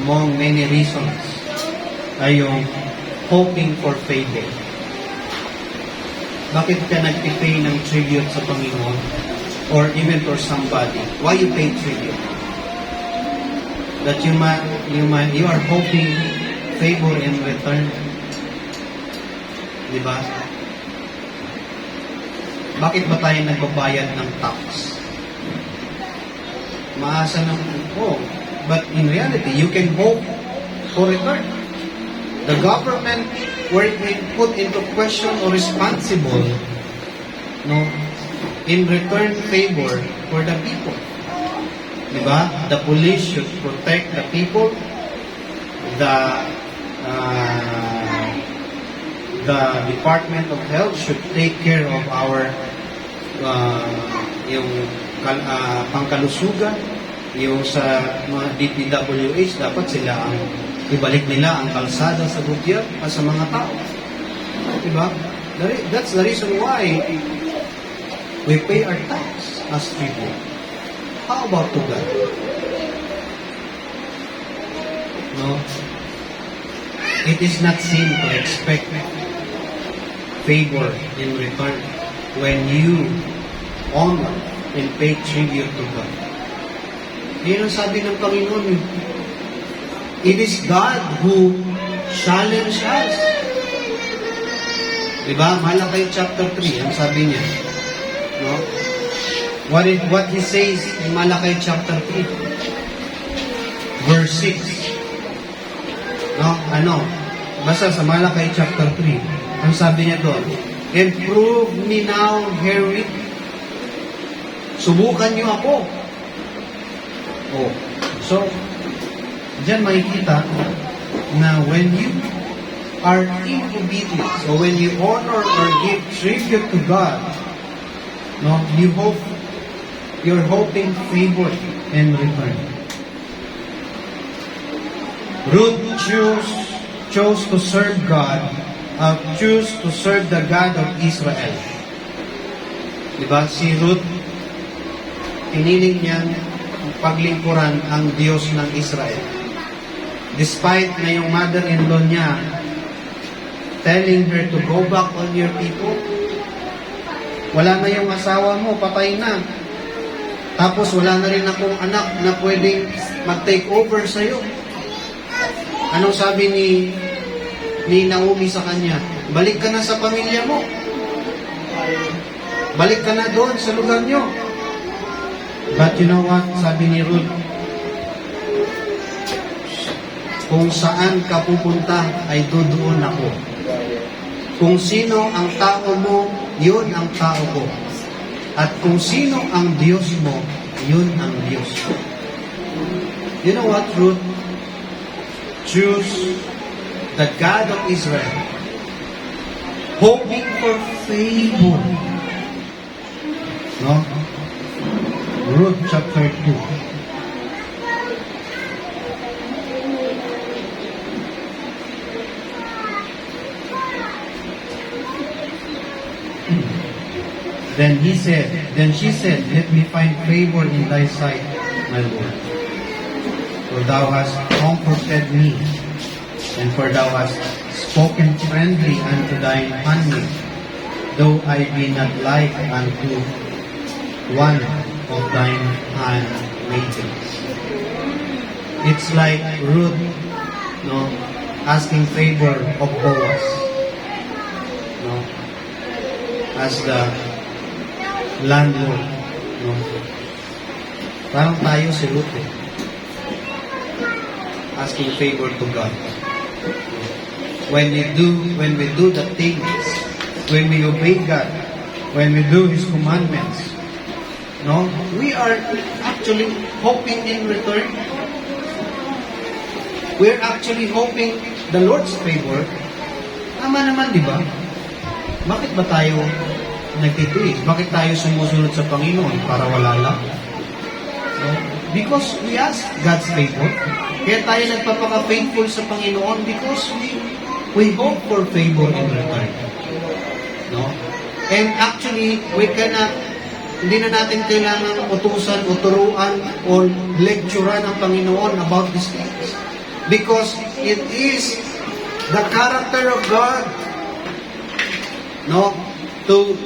among many reasons, ay yung hoping for payday. Bakit ka nagpipay ng tribute sa Panginoon? Or even for somebody? Why you pay tribute? That you are hoping favor in return. Diba? Bakit ba tayo nagbabayad ng tax? Maasa ng, but in reality, you can hope for return. The government were put into question or responsible, no, in return favor for the people. Diba? The police should protect the people. The Department of Health should take care of our yung pangkalusugan. Yung sa mga DPWH, dapat sila ang ibalik nila ang kalsada sa gobyerno sa mga tao. Diba? That's the reason why we pay our tax as people. How about to God? No? It is not sin to expect favor in return when you honor and pay tribute to God. Yan ang sabi ng Panginoon. It is God who challenge us. Diba? Malakay chapter 3, ang sabi niya. No? What he says in Malakay chapter 3, verse 6. No? Basta sa Malakay chapter 3, ang sabi niya doon, and prove me now herewith. Subukan niyo ako. So, diyan makikita na when you are in obedience, or when you honor or give tribute to God, no, you're hoping favor in return. Ruth chose to serve God, choose to serve the God of Israel. Diba? Si Ruth, piniling niyang paglingkuran ang Diyos ng Israel. Despite na yung mother-in-law niya telling her to go back on your people, wala na yung asawa mo, patay na. Tapos wala na rin akong anak na pwedeng mag-take over sa'yo. Anong sabi ni Naomi sa kanya? Balik ka na sa pamilya mo. Balik ka na doon sa lugar nyo. But you know what? Sabi ni Ruth, kung saan ka pupunta ay doon ako. Kung sino ang tao mo, yun ang tao ko. At kung sino ang Diyos mo, yun ang Diyos ko. You know what, Ruth? Choose the God of Israel, hoping for favor. No? Ruth chapter 2. Then she said, let me find favor in thy sight, my Lord. For thou hast comforted me, and for thou hast spoken friendly unto thine handmaid, though I be not like unto one of thine handmaidens. It's like Ruth, no, asking favor of Boaz, no, as the landlord, no. Parang tayo si Ruth, asking favor to God. When we do the things, when we obey God, when we do His commandments, no, we are actually hoping in return. We're actually hoping the Lord's favor. Tama naman, di ba? Bakit ba tayo nagtitiis? Bakit tayo sumusunod sa Panginoon? Para wala lang? No? Because we ask God's favor. Kaya tayo nagpapaka-faithful sa Panginoon because we hope for favor in return. No? And actually, hindi na natin kailangan utusan o turuan o lecturean ang Panginoon about these things. Because it is the character of God, no, to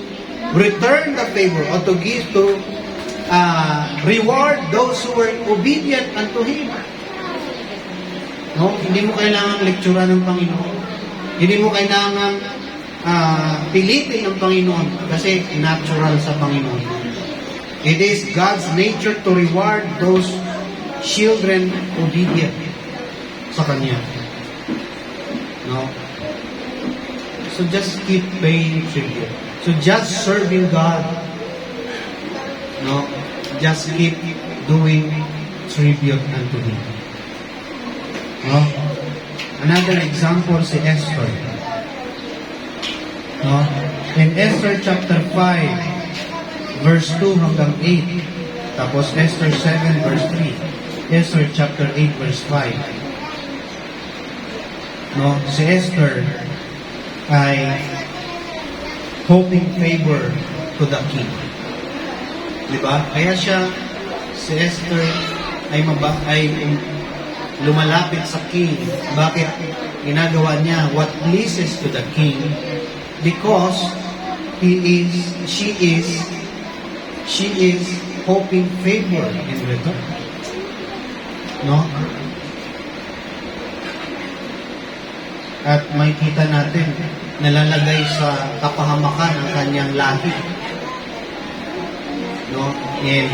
return the favor or to give, to reward those who were obedient unto Him. No, hindi mo kailangan lecturean ng Panginoon. Hindi mo kailangan pilitin ng Panginoon kasi natural sa Panginoon. It is God's nature to reward those children obedient sa Kanya. No? So just keep paying tribute. So just serving God. No? Just keep doing tribute unto Him. No? Another example si Esther. No? In Esther chapter 5, verse 2 hanggang 8. Tapos Esther 7, verse 3. Esther chapter 8, verse 5. No? Si Esther ay hoping favor to the king. Diba? Kaya siya, si Esther ay lumalapit sa king. Bakit ginagawa niya what pleases to the king? Because she is hoping favor in return. No? At makikita natin, nalalagay sa kapahamakan ang kanyang lahi. No? And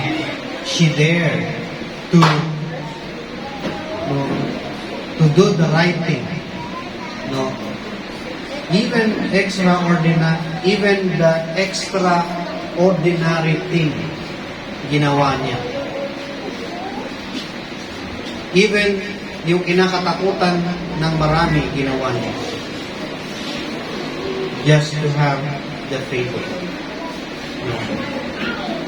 she dared to do the right thing. No? Even the extraordinary thing ginawa niya. Even yung kinakatakutan ng marami ginawa niya. Just to have the favor. No?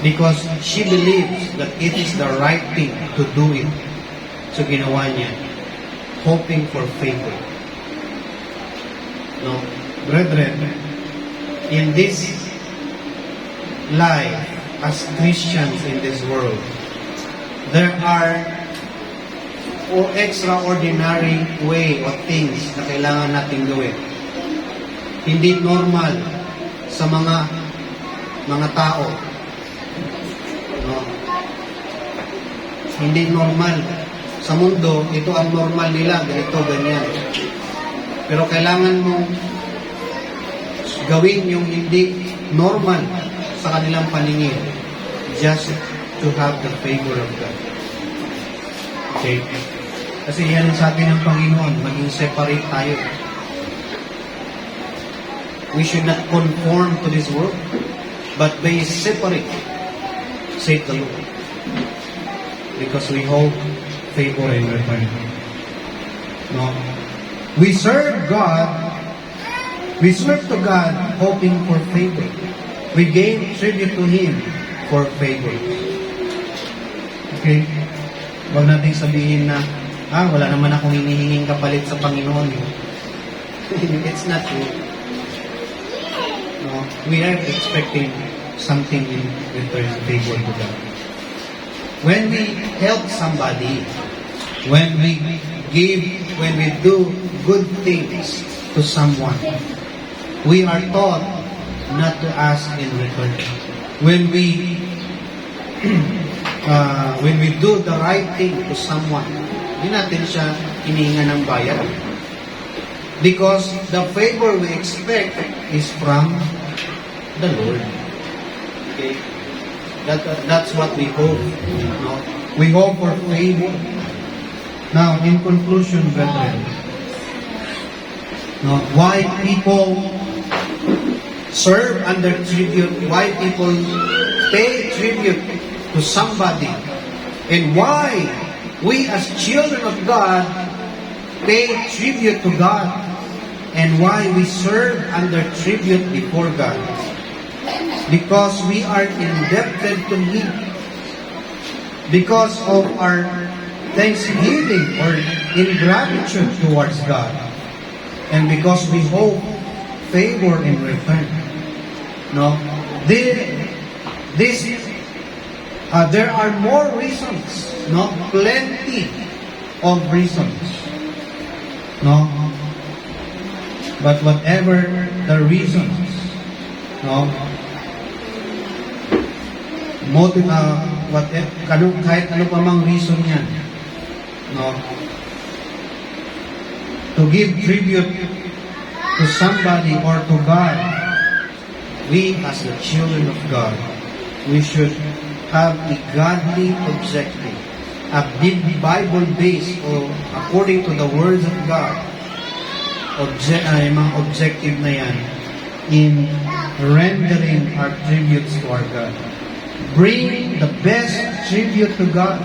Because she believes that it is the right thing to do it. So ginawa niya, hoping for favor. No, brethren, in this life, as Christians in this world, there are extraordinary way or things na kailangan natin gawin. Hindi normal sa mga tao. No? Hindi normal. Sa mundo, ito ang normal nila, ganito, ganyan. Pero kailangan mong gawin yung hindi normal sa kanilang paningin just to have the favor of God. Okay? Kasi yan ang sabi ng Panginoon, maging separate tayo. We should not conform to this world, but be separate, said the Lord. Because we hope favor in return. No? We serve God. We serve to God hoping for favor. We give tribute to Him for favor. Okay? Huwag natin sabihin na, wala naman akong hinihinging kapalit sa Panginoon. It's not true. No? We are expecting something in return favor to God. When we help somebody, when we do good things to someone, we are taught not to ask in return. When we do the right thing to someone, hindi natin siya hinihinga ng bayad. Because the favor we expect is from the Lord. Okay? That's what we hope. No? We hope for favor. Now, in conclusion, brethren, no, why people serve under tribute, why people pay tribute to somebody, and why we as children of God pay tribute to God, and why we serve under tribute before God. Because we are indebted to Him. Because of our thanksgiving or ingratitude towards God. And because we hope favor in return. No? There are more reasons. No? Plenty of reasons. No? But whatever the reasons, no? Kahit ano pa mang reason yan, no? To give tribute to somebody or to God, we as the children of God, we should have a godly objective, a Bible-based or according to the words of God, mga objective na yan in rendering our tributes to our God. Bring the best tribute to God.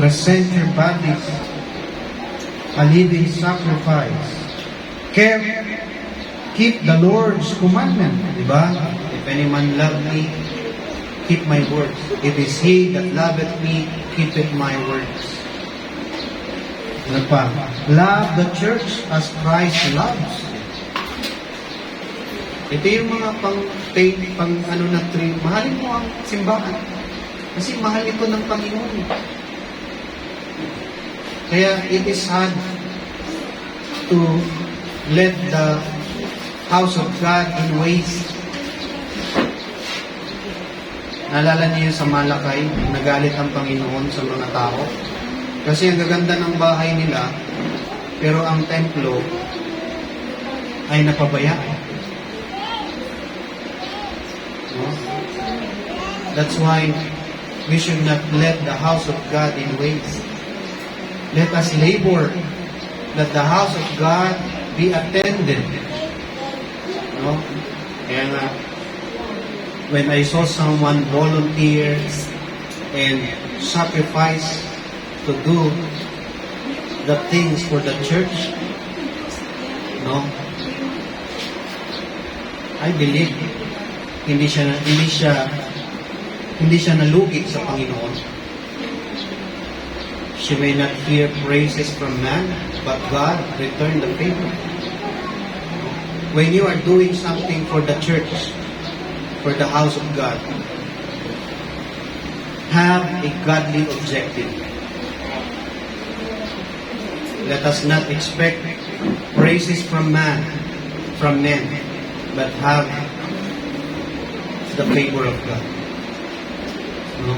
Present your bodies a living sacrifice. Keep the Lord's commandment, di ba? If any man love me, keep my words. It is he that loveth me, keepeth my words. Ano pa? Love the church as Christ loves. Ito yung mga mahalin mo ang simbahan. Kasi mahal ito ng Panginoon. Kaya it is hard to let the house of God in waste. Naalala niyo sa Malakay, nagalit ang Panginoon sa mga tao. Kasi ang gaganda ng bahay nila, pero ang templo ay napabayaan. No? That's why we should not let the house of God in waste. Let us labor that the house of God be attended. No? Kaya nga, when I saw someone volunteer and sacrifice to do the things for the church, no? I believe hindi siya nalugi sa Panginoon. She may not hear praises from man, but God return the favor. When you are doing something for the church, for the house of God, have a godly objective. Let us not expect praises from men, but have the favor of God. No?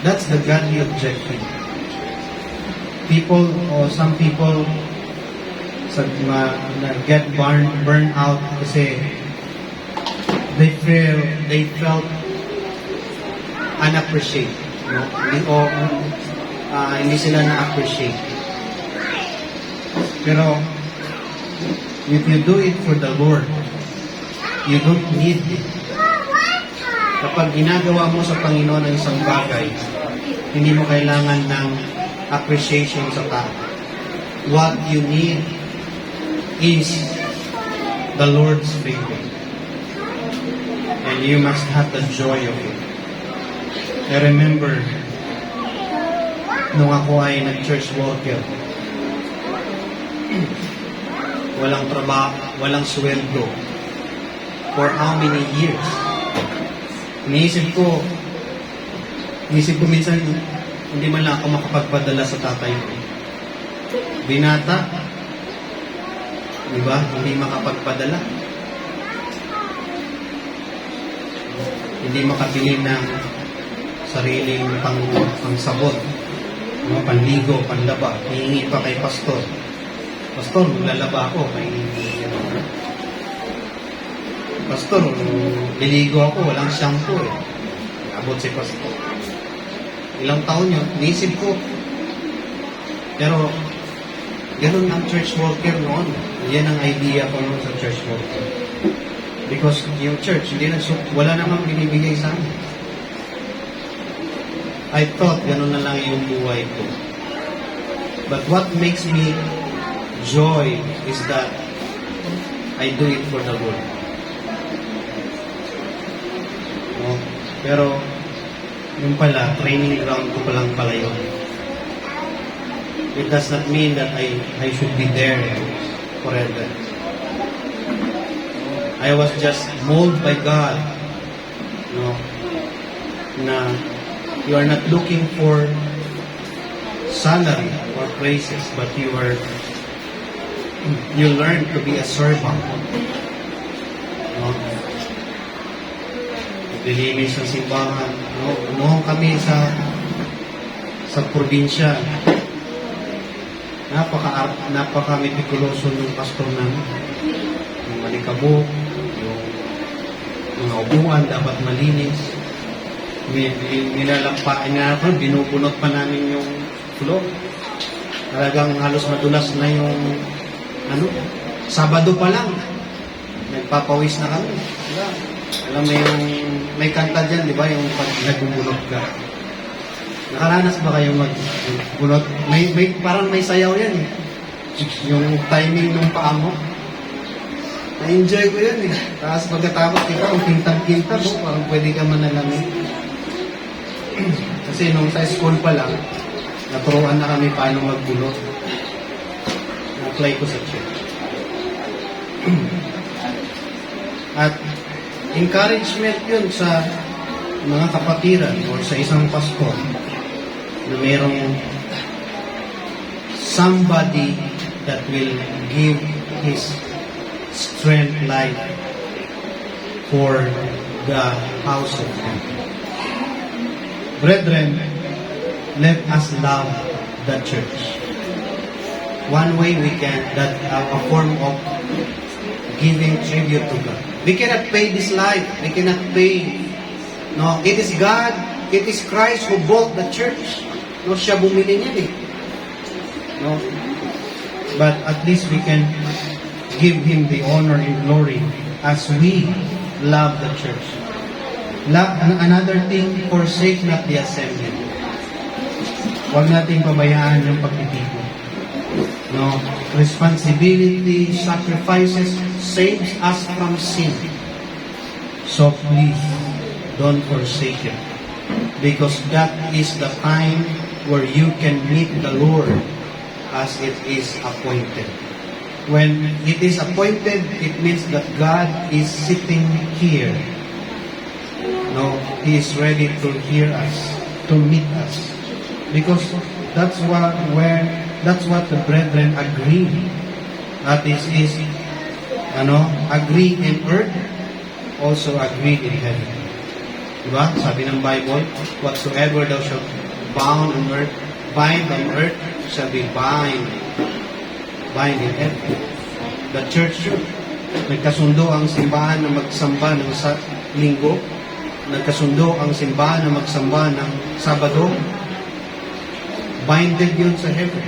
That's the godly objective. Some people get burned out kasi they felt unappreciated. No? Hindi sila na-appreciate. Pero if you do it for the Lord, you don't need it. Kapag ginagawa mo sa Panginoon ang isang bagay, hindi mo kailangan ng appreciation sa tao. What you need is the Lord's favor. And you must have the joy of it. I remember, nung ako ay nag-church walker, walang trabaho, walang sweldo, for how many years? Iniisip ko minsan, hindi man lang ako makapagpadala sa tatay ko. Binata, di ba? Hindi makapagpadala. Hindi makabili ng sariling pangsabot, panligo, panlaba. Hihingi pa kay pastor. Pastor, maglalaba ako. Pastor, liligo ako, walang shampoo eh. Abot si pastor. Ilang taon yun, naisip ko. Pero, ganun ang church worker noon. Yan ang idea ko noon sa church worker. Because yung church, wala namang binibigay sa amin. I thought ganun na lang yung buhay ko. But what makes me joy is that I do it for the Lord. No? Pero, yung pala, training ground ko palang pala yun. It does not mean that I should be there forever. I was just molded by God. No? Na you are not looking for salary or praises, but you learn to be a servant. No? Lilinis ng simbahan. No? Noong kami sa probinsya, napaka-metikuloso ng pastor namin. Yung malikabok, yung mga upuan dapat malinis. Binubunot pa namin yung floor. Talagang halos madulas na yung Sabado pa lang nagpapawis na kami. Diba? Alam mo yung may kanta dyan, di ba? Yung pag nagbubunot ka. Nakaranas ba kayong magbunot? Parang may sayaw yan eh. Yung timing ng paa mo. Na-enjoy ko yan eh. Tapos pagkatapos, ikaw, ang pintang-pinta mo, parang pwede ka manalamin. Kasi nung sa school pa lang, naturuan na kami paano magbunot. Na-apply ko sa church. At encouragement yun sa mga kapatiran o sa isang pastor na mayroong somebody that will give his strength life for the house of God. Brethren, let us love the church. One way we can, that a form of giving tribute to God. We cannot pay this life. We cannot pay. No, it is God, it is Christ who bought the church. No, siya bumili niya eh. No, but at least we can give Him the honor and glory as we love the church. Another thing, forsake not the assembly. Huwag natin pabayaan yung pagtitipon. No, responsibility, sacrifices saves us from sin. So please, don't forsake it. Because that is the time where you can meet the Lord as it is appointed. When it is appointed, it means that God is sitting here. No, He is ready to hear us, to meet us. Because that's what the brethren agree. That is agree in earth, also agree in heaven. Diba? Sabi ng Bible, whatsoever thou shalt bind on earth shall be bind in heaven. The church, nagkasundo ang simbahan na magsamba ng linggo, nagkasundo ang simbahan na magsamba ng Sabado, binded yun sa heaven.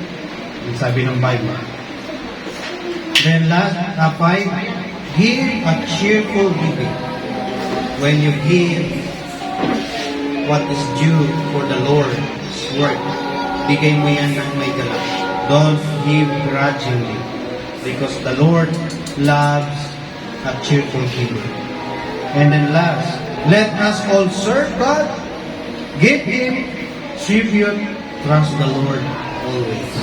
Yung sabi ng Bible. Then last, 5, give a cheerful giving. When you give what is due for the Lord's work, bigay mo yan ng may galak. Don't give grudgingly, because the Lord loves a cheerful giver. And then last, let us all serve God, give Him tribute, trust the Lord always.